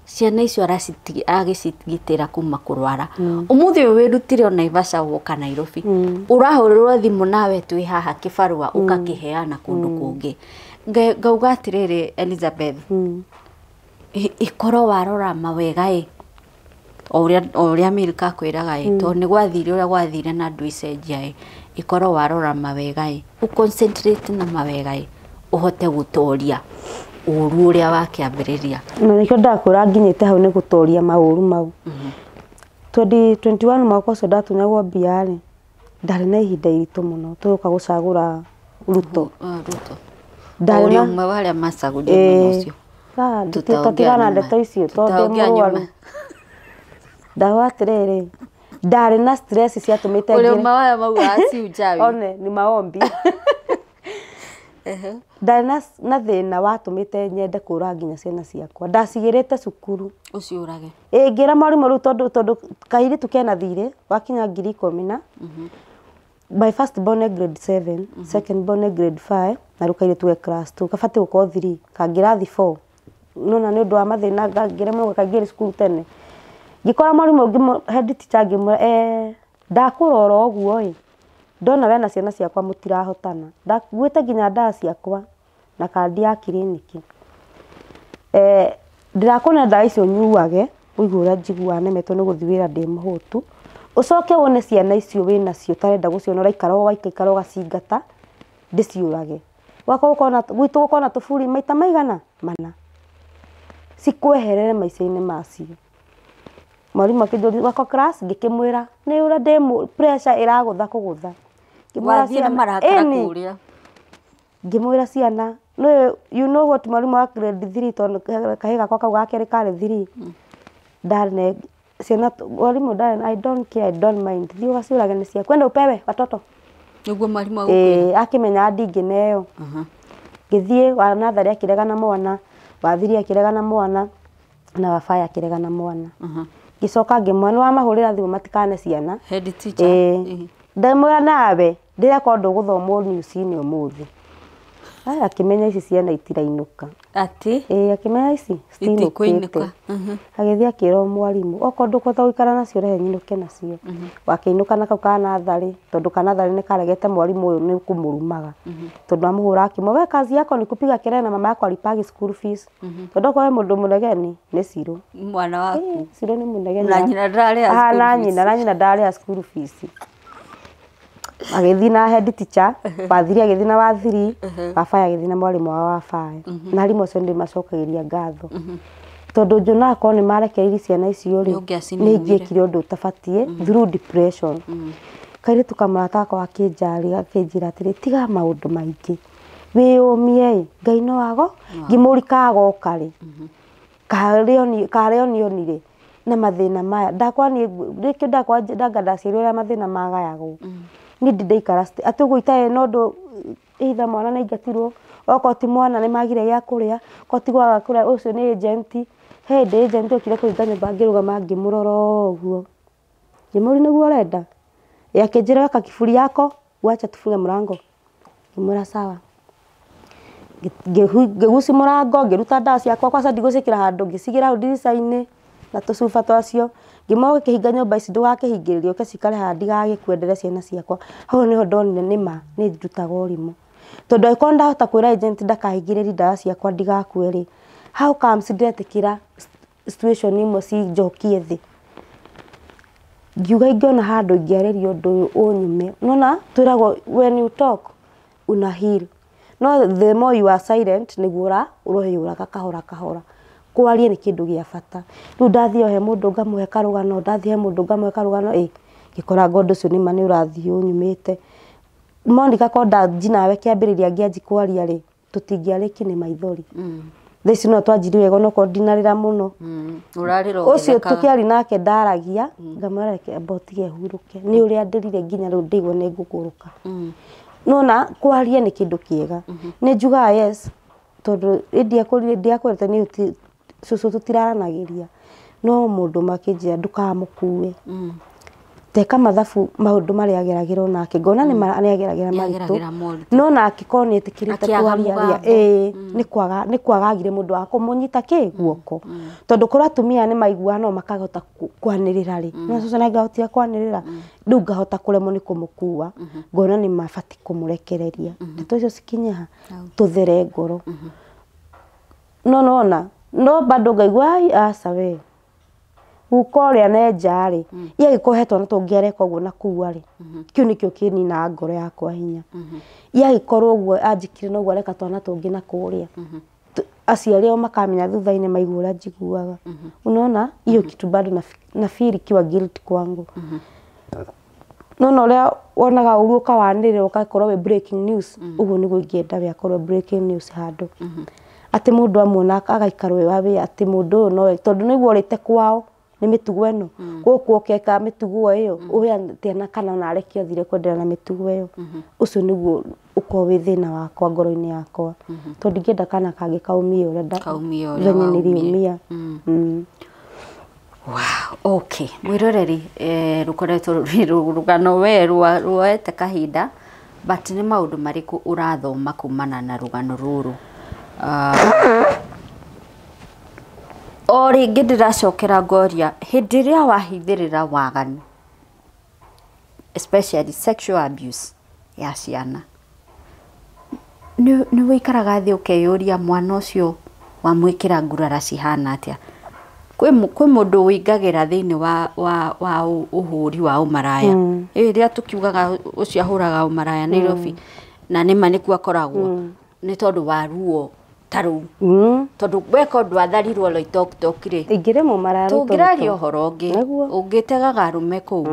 ciana icio agĩcigitĩra kuma kũrwara ũmũthĩ ũyũ wĩrutire o Naivasha woka Nairobi ũrahũrĩrwo thimũ nawe twĩ haha kĩbarũa ũgakĩheana kũndũ kũngĩ ngauga atĩrĩrĩ Elizabeth ikorwo warora mawega o ũrĩa Milka akwĩraga tondũ nĩ gwathire ũrĩa gwathire na andũ icenjia ikorwo warora mawega ũconcentrate na mawega ũhote gũtoria ũru ũrĩa wakĩambĩrĩria na nĩkĩo ndakũra nginyĩte hau nĩ gũtoria maũru mau 2021 mwaka ũcio ndatunyagwo mbia-rĩ ndarĩ na ihinda iritũ mũno tũroka gũcagũra Ruto ũrĩa ũmwe wa arĩa macagũrire mũno ũcio tũtigana ndeto icio tondũ mũrwaru ndawa atĩrĩrĩ ndarĩ na stress ciatũmĩte ũrĩa ũmwe wa arĩa maugaga ciujawi one ni maombi ndarĩ na thĩna watũmĩte nyende kũra nginya ciana ciakwa ndacigĩrĩte cukuru ũciũrage ngĩra mwarimũ rĩu tondũ kairĩtu kena thirĩ wakinya 10,000 my first born grade 7 second born grade 5 na rũkairĩtu ge class 2 kabatiĩ gũkorwo 3 kangĩrathi 4 nona nĩ ũndũ wa mathĩna ngĩremwo kaingĩrĩ cukuru tene ngĩkora mwarimũ ũngĩ head teacher ngĩmwĩra ndakũrora ũguo ndona we na ciana ciakwa mũtirahotana ndakuĩte nginya ndawa ciakwa na kandi ya kiriniki ndirakũne ndawa icio nyuage ũigue ũrĩa njiguaga nemetwo nĩ gũthiĩ wĩra ndĩ mũhũtu ũcoke wone ciana icio wĩnacio ũtarenda gũciona ũraikara ũgacingata ndĩciũrage gwitũ gũkorwo na tũburi maita maigana mana cikweherere maica-inĩ macio mwarimũ akĩnjũria wako class ngĩkĩmwĩra nĩ ũrĩa ndĩ pressure ĩragũtha kũgũtha ngĩmwĩra ciana you know what mwarimũ wa grade 3 tondũ kahĩ gakwa kau gakerĩ karĩ 3 ndarĩ ciana mwarimũ ndarĩ I don't care I don't mind thiĩ ũgaciũrage nĩ cia kwenda upewe watoto nĩguo mwarimũ agũkwĩra akĩmenya ndingĩneo ngĩthiĩ wa natharĩ akĩregana mwana wa thiri akĩregana mwana na wa baya akĩregana mwana ngĩcoka ngĩmwana wa mahũrĩra thimũ matikane ciana head teacher ndamwĩra nawe ndĩreka ũndũ gũthomwo news-inĩ ũmũthĩ akĩmenya ici ciana itirainũka atĩ akĩmenya ici citinũkĩte agĩthiĩ akĩrwo mwarimũ okorwo ndũkũhota gũikara nacio rehe nyinũke nacio wakĩinũka na kau ka natharĩ tondũ ka natharĩ nĩ karegete mwarimũ ũyũ nĩ kũmũrumaga tondũ amũhũra akĩmwe we kazi yako ni kupiga kelele na mama yako alipagi school fees tondũ kwa mũndũ mũnegeni nĩ Ciro mwana waku Ciro nĩ mũnegeni na nyina ndarĩha school fees agĩthiĩ na head teacher wathiri agĩthiĩ na wathiri wabaya agĩthiĩ na mwarimũ wa baya na arimũ acio ndĩmacokagĩria ngatho tondũ njonaga korwo nĩ marekereirie ciana icio rĩ nĩ ingĩkire ũndũ ũtabatiĩ through depression kairĩtu kamũrata gakwa akĩnjĩra atĩrĩ tiga maũndũ maingĩ wĩyũmie Ngai no ago ngĩmũri kagoka rĩ karĩa nionire na mathĩna maya ndakwa ndaciĩrwo ũrĩa mathĩna magayagwo nĩ ndaikara atĩ ũguo itarĩ na ũndũ either mwana nĩ aingatirwo okorwo ti mwana nĩ magire gĩa kũrĩa okorwo ti gwa kũrĩa ũcio nĩ agent he ndä agent okire kå hinga nyå ngä rå gama ngä må rora å guo ngä må ri nä guo renda akä njä ra weka kiburi yako wacha tufunge mlango ngä mwä ra sawa ngä guci må rango ngä ruta ndawa ciakwa kwaca ndigå ciä kä ra handå ngä cigä ra hau ndirica-inä na tå cuba twacio ngä moga kä hinga nyå mba ici ndå gakä hingä rä rie å ke cikare haha ndigagä kuendere ciana ciakwa hau nä ho ndonire nä ma nä ndutaga å rimå tondå angä korwo ndahota kwä ra agent ndakahingä rä ri ndawa ciakwa ndigakue rä how comes ndetä kä ra situation imwe cinjokie thä ngiuga ingĩona handũ ingĩarĩria ũndũ ũyũ ũnyume nona twĩragwo when you talk una heal no the more you are silent nĩguo ũrohĩũraga kahora kahora kwaria nĩ kĩndũ gĩa bata rĩu ndathiĩ he mũndũ ngamũhe karũgano ndathiĩ he mũndũ ngamũhe karũgano ngĩkoranga ũndũ ũcio nĩma nĩ ũrathiĩ ũnyumĩte Monica konda njinawe kĩambĩrĩria ngĩanji kwaria rĩ tũtingĩarĩki nĩ maithori theci no twanjiri wega no ko ndinarĩra mũno ũcio tũkĩari nake ndaragia ngamwĩra botige huruke nĩ ũrĩa ndĩrire nginya rĩu ndĩigua nĩ ngũkũrũka nona kwaria nĩ kĩndũ kĩega nĩ njugaga yes tondũ ndiakwĩrĩte nĩ cũcũ tũtiraranagĩria no mũndũ makĩnjĩra ndũkamũkue teka mathabu maũndũ marĩa ageragĩra onake ngona nĩ ageragĩra maritũ no nake korwo nĩ etĩkĩrĩte kwaria nĩ kwagagire mũndũ wa kũmũnyita guoko tondũ kũrĩa atumia nĩ maiguaga no makahota kwanĩrĩra rĩ no cũcũ nĩ angĩahotire kwanĩrĩra rĩu ngahota kũremwo nĩ kũmũkua ngona nĩ mabatiĩ kũmũrekereria ndeto icio cikinye tũthere ngoro no bado ngaigua aca we ukorĩa nenja rĩ yagĩkohetwo na tũngĩareka ũguo na kuua rĩ kĩu nĩkĩo kĩnina ngoro yakwa hinya yagĩkorwo ũguo anjĩkire no ũguo areka twana tũngĩ na kũrĩa aciari ao makamenya thutha-inĩ maigua ũrĩa njiguaga unaona hiyo kitu bado na feel ikiwa guilt kwangu nona ũrĩa wonaga ũru ũkawanĩrĩra ũgakorwo wĩ breaking news ũguo nĩguo ingĩenda wĩakorwo breaking news handũ atĩ mũndũ amwona agaikara wĩ wa wĩ atĩ mũndũ ũyũ nowe tondũ nĩguo ũrĩte kwao nĩ mĩtugo ĩno gũkũ ũkeka mĩtugo ĩyo ũhĩa kana narekio thire kwendelea na mĩtugo ĩyo ũcio nĩguo ũkorwo wĩ thĩna wakwa ngoro-inĩ yakwa tondũ ndingĩenda kana kangĩ kaumie ũrĩa venye nĩriumia wow okay mwĩroreri rũkoretwo rũgano we ruoete kahinda but nĩ maũndũ marĩkũ ũrathoma kumana na rũgano rũrũ o rĩngĩ ndĩracokera ngoria hĩndĩ ĩrĩa wahithĩrĩra waganu especially sexual abuse ya ciana nĩ wĩikaraga thĩ ũkeyũria mwana ũcio wamwĩkĩra ngurara cihana atĩa kwĩ mũndũ wĩingagĩra thĩinĩ wa ũhũri wa ũmaraya rĩrĩa tũkiugaga ũcio ahũraga ũmaraya Nairobi na nĩma nĩkuo akoragwo nĩ tondũ wa ruo tarũ tondũ weka ũndũ atharirwo Loitoktok rĩ ingĩremwo maraya tũngĩraria ũhoro ũngĩ ũngĩtegaga arũme kũu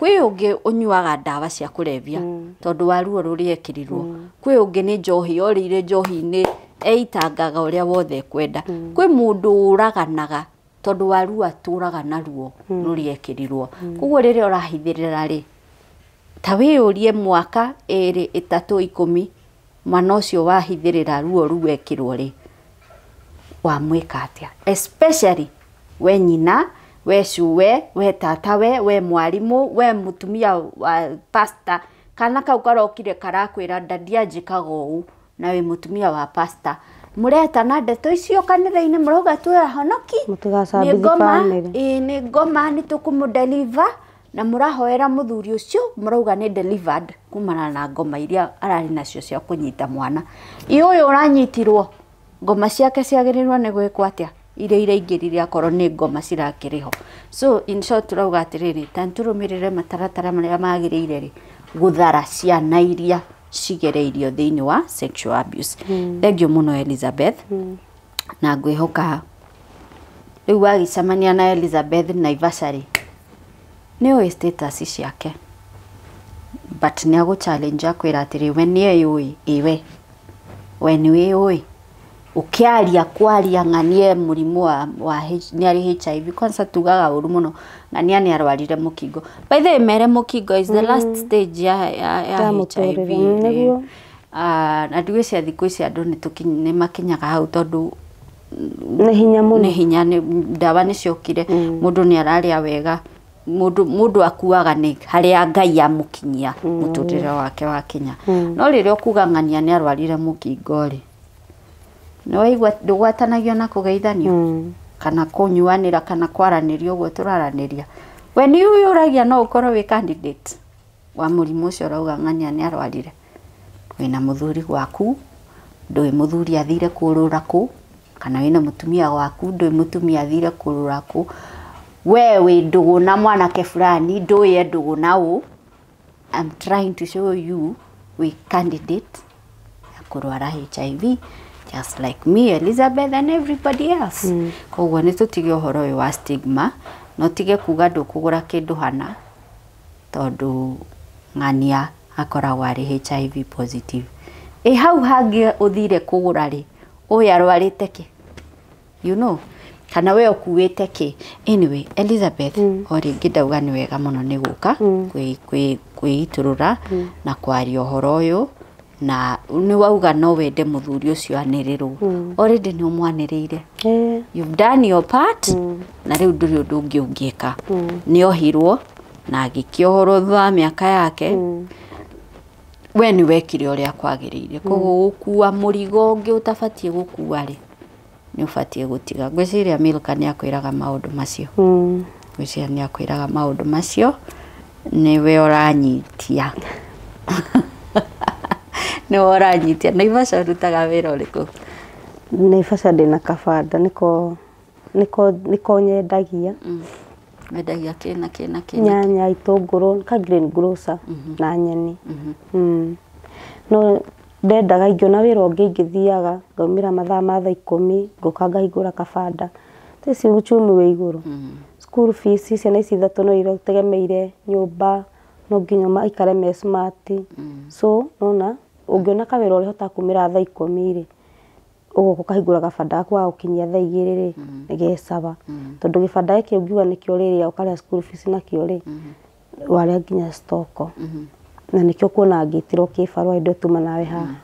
kwĩ ũngĩ ũnyuaga ndawa cia kũrebia tondũ wa ruo rũrĩa ekĩrirwo kwĩ ũngĩ nĩ njohi orĩire njohi-inĩ eitangaga ũrĩa wothe kwenda kwĩ mũndũ ũraganaga tondũ wa ruo atũraga na ruo rũrĩa ekĩrirwo koguo rĩrĩa ũrahithĩrĩra rĩ ta wĩyũrie mwaka 2 3 10 mwana ũcio wahithĩrĩra ruo rũu ekĩrwo rĩ wamwĩka atĩa especially we nyina we cuwe we tatawe we mwarimũ we mũtumia wa pastor kana kau karokire karakwĩra ndandianjĩkaga ũũ na we mũtumia wa pastor mũretana ndeto icio kanitha-inĩ mũrauga twĩhonoki nĩ ngoma nĩ tũkũmũdeliver na mũrahoera mũthuri ũcio mũrauga nĩ delivered kumana na ngoma iria ararĩ nacio cia kũnyita mwana ũyũ ũranyitirwo ngoma ciake ciagĩrĩirwo nĩ gwĩkwo atĩa iria iraingĩrire akorwo nĩ ngoma cirakĩrĩho so in short turauga atĩrĩrĩ ta tũrũmĩrĩre mataratara marĩa magĩrĩire rĩ gũthara ciana iria cigereirio thĩinĩ wa sexual abuse thengio mũno Elizabeth na ngwĩhoka rĩu wagĩcemania na Elizabeth Naivasha rĩ nĩoĩ status ciake but nĩ agũ-challenge akwĩra atĩrĩ we nĩeyũĩ we nĩwĩyũĩ ũkĩaria kwaria ng'ania mũrimũ wa nĩarĩ HIV kwanza tugaga ũru mũno ng'ania nĩ arwarire mũkingo by the way mere mũkingo is the last stage ya HIV na ndigwĩciria thikũ ici andũ nĩ makinyaga hau tondũ nĩ hinya ndawa nĩ ciokire mũndũ nĩ araria wega mũndũ akuaga nĩ harĩa Ngai amũkinyia mũtũrĩre wake wa kinya no rĩrĩa ũkuga ng'ania nĩ arwarire mũkingo rĩ nĩ waigua ndũgwatanagio na kũgeithanio kana kũnyuanĩra kana kwaranĩria ũguo tũraranĩria we nĩ ũyũragia no ũkorwo wĩ candidate wa mũrimũ ũcio ũrauga ng'ania nĩ arwarire wĩna mũthuri waku ndũĩ mũthuri athire kũrũra kũ kana wĩna mũtumia waku ndũĩ mũtumia athire kũrũra kũ we wĩ ndũgũ na mwanake fulani ndũĩ ndũgũ na ũ I'm trying to show you we candidate ya kũrwara HIV just like me Elizabeth and everybody else koguo nĩ tũtige ũhoro ũyũ wa stigma no tige kuga ndũkũgũra kĩndũ hana tondũ ng'ania akoragwo arĩ HIV positive hau hangĩ ũthire kũgũra rĩ ũyũ arwarĩte kĩ you know kana we ũkuĩte kĩ anyway Elizabeth o rĩngĩ ndauga nĩ wega mũno nĩ gũka kwĩitũrũra na kwaria ũhoro ũyũ na nĩ wauga no wende mũthuri ũcio anĩrĩrwo already nĩ ũmwanĩrĩire you've done your part na rĩu ndũrĩ ũndũ ũngĩ ũngĩka nĩ ohirwo na agĩkĩohorwo thutha wa mĩaka yake we nĩ wekire ũrĩa kwagĩrĩire koguo gũkua mũrigo ũngĩ ũtabatiĩ gũkua rĩ nĩ ũbatiĩ gũtiga ngwĩciria Milka nĩ akwĩraga maũndũ macio ngwĩciria nĩ akwĩraga maũndũ macio nĩwe ũranyitia nĩwe ũranyitia Naivasha ũrutaga wĩra ũrĩkũ Naivasha ndĩna kabanda nĩko nyendagia wendagia kĩna nyanya itũngũrũ ka green grocer na nyeni no ndendaga ingĩona wĩra ũngĩ ingĩthiaga ngaumĩra mathaa ma thaa 10 ngoka ngahingũra kabanda tesi uchumi wĩ igũrũ school fees ciana ici ithatũ no itegemeire nyũmba no nginya maikare me smart so nona ũngĩona kawĩra ũrĩhota kumĩra thaa 10 rĩ ũgoka ũkahingũra kabanda gaku wa gũkinyia thaa 2 rĩ nĩgecaba tondũ gĩbanda gĩkĩ ũngiuga nĩkĩo rĩrĩa ũkarĩa school fees nakĩo rĩ warĩa nginya stoko na nĩkĩo kuona ngĩtirwo kĩbarũa indo tuma nawe haha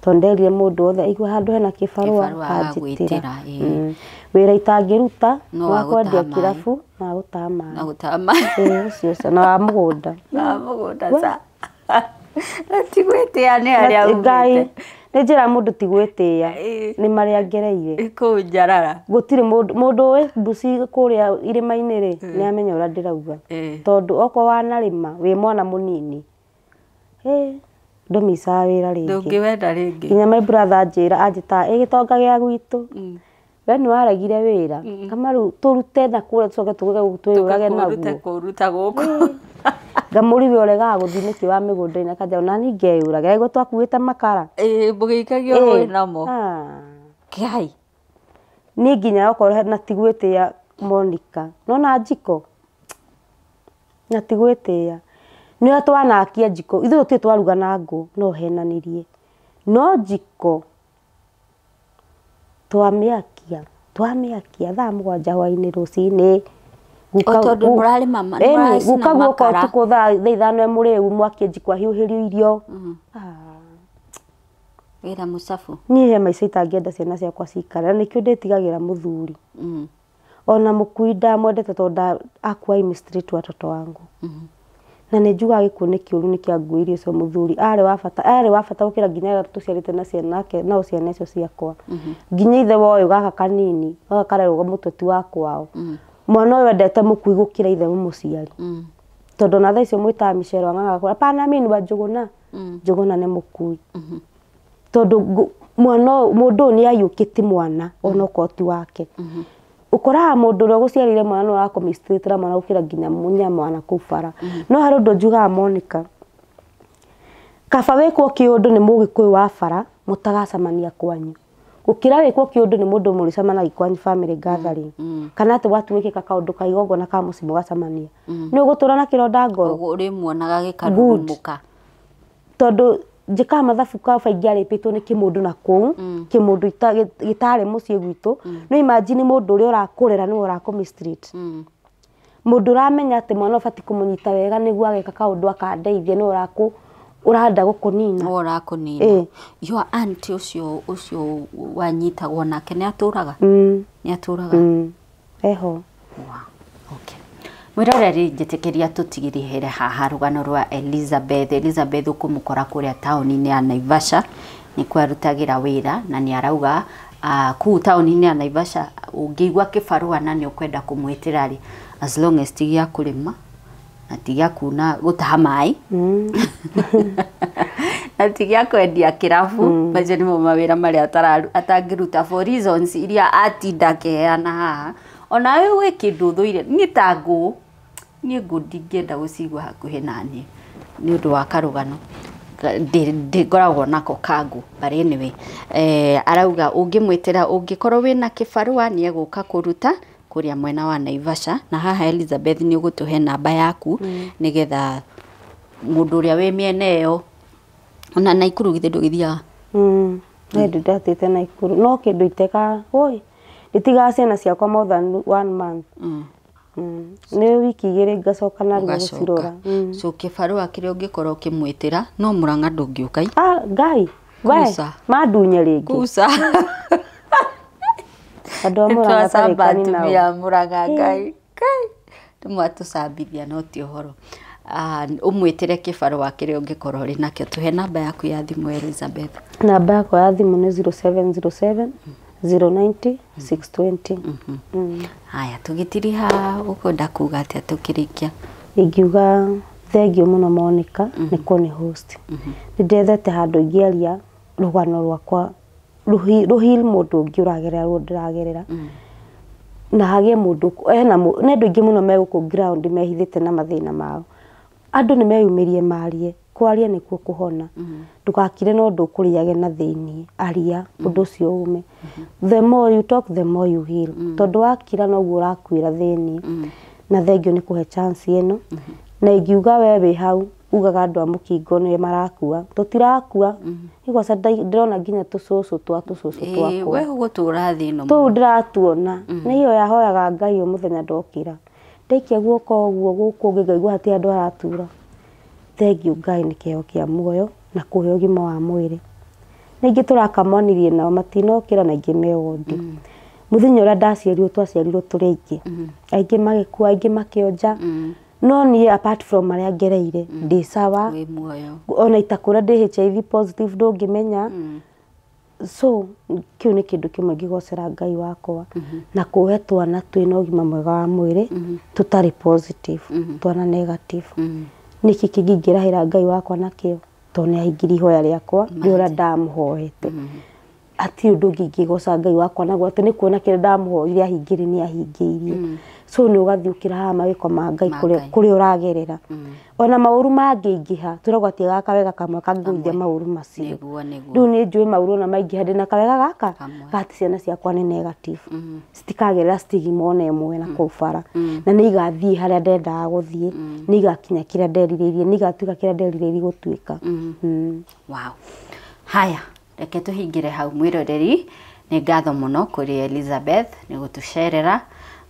tondũ nderire mũndũ wothe aigua handũ hena kĩbarũa kanjĩtĩra wĩra itangĩruta no kwendia kirabu na gũtama ũcio na wa mũgũnda sa tigwĩtĩa nĩ arĩa Ngai nĩ njĩra mũndũ tigwĩtĩa nĩ marĩa ngereire kũu njarara gũtirĩ mũndũ wĩ mbuci kũrĩa irĩma-inĩ rĩ nĩ amenya ũrĩa ndĩrauga tondũ oko wanarĩma wĩ mwana mũnini ndũmicaga wĩra rĩngĩ ndũngĩwenda rĩngĩ nginya my brother anjĩta gĩtonga gĩa gwitũ we nĩ waregire wĩra kama rĩu tũrute na kũrĩa tũcoke twĩyũrage naguo kũruta gũkũ ngamũriwe ũregaga gũthiĩ nĩkĩ wa mĩgũnda-inĩ akanjĩra ona niĩ ngeyũraga rĩgwo twakuĩte makara mũgĩikagio rũĩ namo kĩai niĩ nginya okorwo na tigwĩtĩa Monica nona njiko na tigwĩtĩa nĩ twanakia njiko ithuĩ tũtirĩ twaruga na ngũ no henanirie no njiko twamĩakia thaa 7 hwaĩ-inĩ rũcinĩ tondũ mũrarĩma guka guoka ũtukũ thaa 5 mũrĩu mwakie njiko ahiũhĩrio irio wĩra mũcabu niĩ he maica itangĩenda ciana ciakwa cikare na nĩkĩo ndĩtigagĩra mũthuri ona mũkui ndamwendete tondũ akuwa imistrate watoto wangu na nĩ njugaga gĩkuũ nĩ kĩũru nĩ kĩanguĩrie ũcio mũthuri arĩ wa bata gũkĩra nginya tũciarĩte na ciana nake na ciana icio ciakwa nginya ithe woyo gaka kanini gakarerwo mũtwe ti wa kwao mwana ũyũ endete mũkui gũkĩra ithe mũciari tondũ na thaa icio mwĩtaga Michelle Wang'ang'a hapana mimi wa Njũgũna Njũgũna nĩ mũkui tondũ mwana mũndũ nĩ aiyũkĩti mwana ona ũkoti wake ukoraga mũndũ ũrĩa gũciarire mwana wa kũmistrate mwana gũkĩra nginya mwana kũu bara no harĩ ũndũ njugaga Monica kaba wĩkwo kĩũndũ nĩ mũgĩkũyũ wa bara mũtagacamania kwanyu gũkĩra wĩkwo kĩũndũ nĩ mũndũ mũrĩcamanagia kwanyu family gathering kana atĩ gwatuĩkĩka kaũndũ ka igongona ka mũciĩ mũgacamania nĩ ũgũtũra na kĩronda ngoro ũrĩ muonaga gĩkarũmũka tondũ njĩka mathabu ka baingĩ arĩpĩtwo nĩ kĩmũndũ na kũu kĩmũndũ gĩtarĩ mũciĩ gwitũ no imagine mũndũ ũrĩa ũrakũrera nĩwe ũrakũmistrate mũndũ ũramenya atĩ mwana ũbatiĩ kũmũnyita wega nĩguo ageka kaũndũ akandeithia nĩwe urahanda gukunina ora kunina yo anti ucio wanyitagwo nake ni aturaga ni aturaga eho okay mwiroreri njitikiria tutigirihere haha rugano rwa Elizabeth ukumukora kuria tauni-ini ya Naivasha ni kwarutagira wira na ni arauga kuu tauni-ini ya Naivasha ungigwa kibarua na ni ukwenda kumwitira ri as long as tigia kulima na tigia kuna gutaha mai na tigia kwendia kirabu maje ni mawira mari atangiruta for reasons iria atinda keana haha ona we kindu thuire ni tangu ni ngundingenda gucigwa hakuhe nani ni undu wa karugano ngoragwo nako kangu bari anyway arauga ungimwitira ungikorwo wina kibarua ni eguka kuruta kuria mwena wa Naivasha na haha Elizabeth ni ugutuhe namba yaku nigetha mundu uria we miene yo ona Naikuru githe ndugithia ndu ndatite Naikuru no kindu iteka oi itiga ciana ciakwa more than 1 month ni wiki igiri ngacoka na gucirora so kibarua kire ungikorwo kimwitira no Murang'a ndungiukai ngai we madunye ringi kusa andu Murang'a tarikani nao ya Murang'a ngai tumwatucambithia no ti uhoro umwitire kibarua kire ungikorwo ri nakio tuhe namba yaku ya thimu Elizabeth namba yakwa ya thimu ni 0707 090 620 haya tugitiriha ukwenda kuga atia tukirikia ingiuga thengio muno Monica ni kuni host ndethete handu ingiaria rugano rwakwa ruhil mundu ungi uragerera ndiragerera na hagie mundu ena nendu ingi muno meguku ground mehithite na mathina mao andu ni meyumirie marie kwaria nikuo kuhona ndugakire no ndukuriage na thiini aria undu ucio ume the more you talk the more you heal tondu wakira no urakwira thiini na thengio ni kuhe chance eno na ingiuga we wi hau ugaga andu a mukingo ni marakua tutirakua igwa ndirona nginya tucucu twakwa we gutura thino tu ndiratuona na hiyo yahoyaga Ngai muthenya ndokira ndikia guoko guo guku ngigaigua hati andu aratura thengio Ngai ni kio kia muoyo na kuhe ugima wa mwiri ningi turakamonirie nao matinokira na ingi meondi muthenya ura ndaciarirwo twaciarirwo turi ingi aingi magikua aingi makionja no ni apart from maria ngereire ndi sawa ona itakura ndi HIV positive ndungimenya so kiu ni kindu kimwe ngigocera Ngai wakwa na kuhe twana twina ugima mwega wa mwiri tutari positive twana negative niki kingingirahira Ngai wakwa nakio tone ahingiri hoya riakwa ni ura ndamuhoete ati undu ngingigoca Ngai wakwa naguo ati ni kuona kire ndamuhoire ahingiri ni ahingiirie so ni ugathiukira ha mawiko ma Ngai kuri uragerera ona mauru mangiingiha turagwa ati gaka wega kamwe kangiguithia mauru macio riu ni njui mauru na maingi handi na kawega gaka gati ciana ciakwa ni negative citikagerera stigma ona imwe na kubara na ni igathie haria ndendaga guthie ni igakinya kiria ndeririirie ni igatuika kiria ndeririirie gutuika wow haya reke tuhingire hau mwiroreri ni ngatho muno kuri Elizabeth ni gutucerera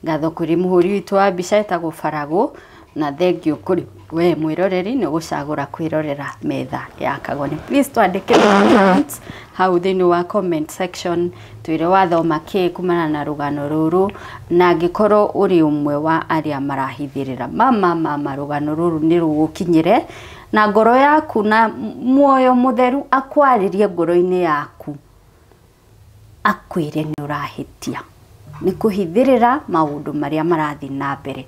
ngatho kuri muhuri witu wa mbica etagwo Farago na thengio kuri we mwiroreri ni gucagura kwirorera metha ya Kagoni please twandike comments hau thini wa comment section twire wathoma ki kumana na rugano ruru na ngikorwo uri umwe wa aria marahithirira mama rugano ruru ni rugukinyire na ngoro yaku na muoyo mutheru akwaririe ngoro-ini yaku akwire ni urahitia ni kuhithirira maundu maria marathi na mbere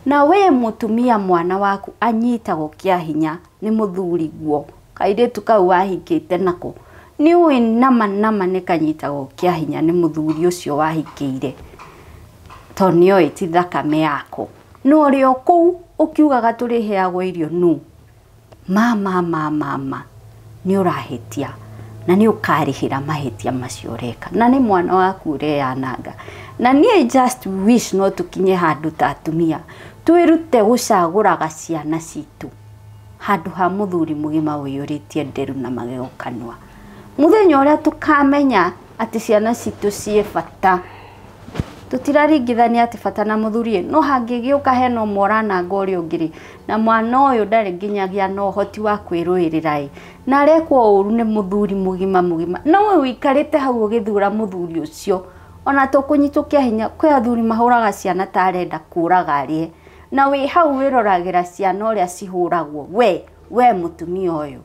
na we mutumia mwana waku anyitagwo kia hinya ni muthuri guo kairetu kau wahikite nako ni ui nama ni kanyitagwo kia hinya ni muthuri ucio wahikiire tonio iti thakame yako no rio kuu ukiugaga turiheagwo irio nu mama ni urahitia na ni ukarihira mahitia macio reka na ni mwana waku ureanaga na ni just wish no tukinye handu ta atumia twirute gucaguraga ciana citu handu ha muthuri mugima wiyuritie nderu na magego kanwa muthenya uria tukamenya ati ciana citu cie bata tutiraringithania ati bata na muthuri no hangigiuka heno morana ngori ungiri na mwana uyu ndari nginyagia no hoti wa kwiruirira na arekwo uru ni muthuri mugima no we wikarite hau ugithura muthuri ucio ona tukunyitukia hinya kwi athuri mahuraga ciana tarenda kuraga arie na wi hau wiroragira ciana uria cihuragwo we mutumia uyu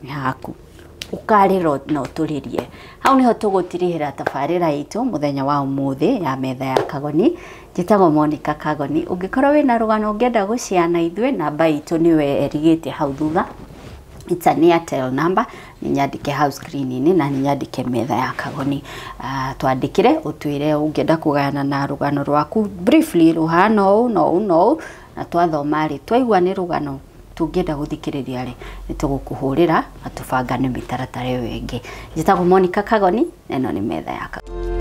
yaku ukariro no turirie hau niho tugutirihira tabarira itu muthenya wa umuthi ya metha ya Kagoni njitagwo Monica Kagoni ungikorwo wina rugano ungenda guciana ithwe namba itu niwe erigite hau thutha it's an Airtel number ninyandike house screen-ini na ninyandike metha ya Kagoni twandikire utwire ungenda kugayana na rugano rwaku briefly ruhana no na twathoma ri twaigua ni rugano tungenda guthikiriria ri nitugukuhurira atubangane mitaratara iyo ingi njitagwo Monica Kagoni eno ni metha ya Kagoni.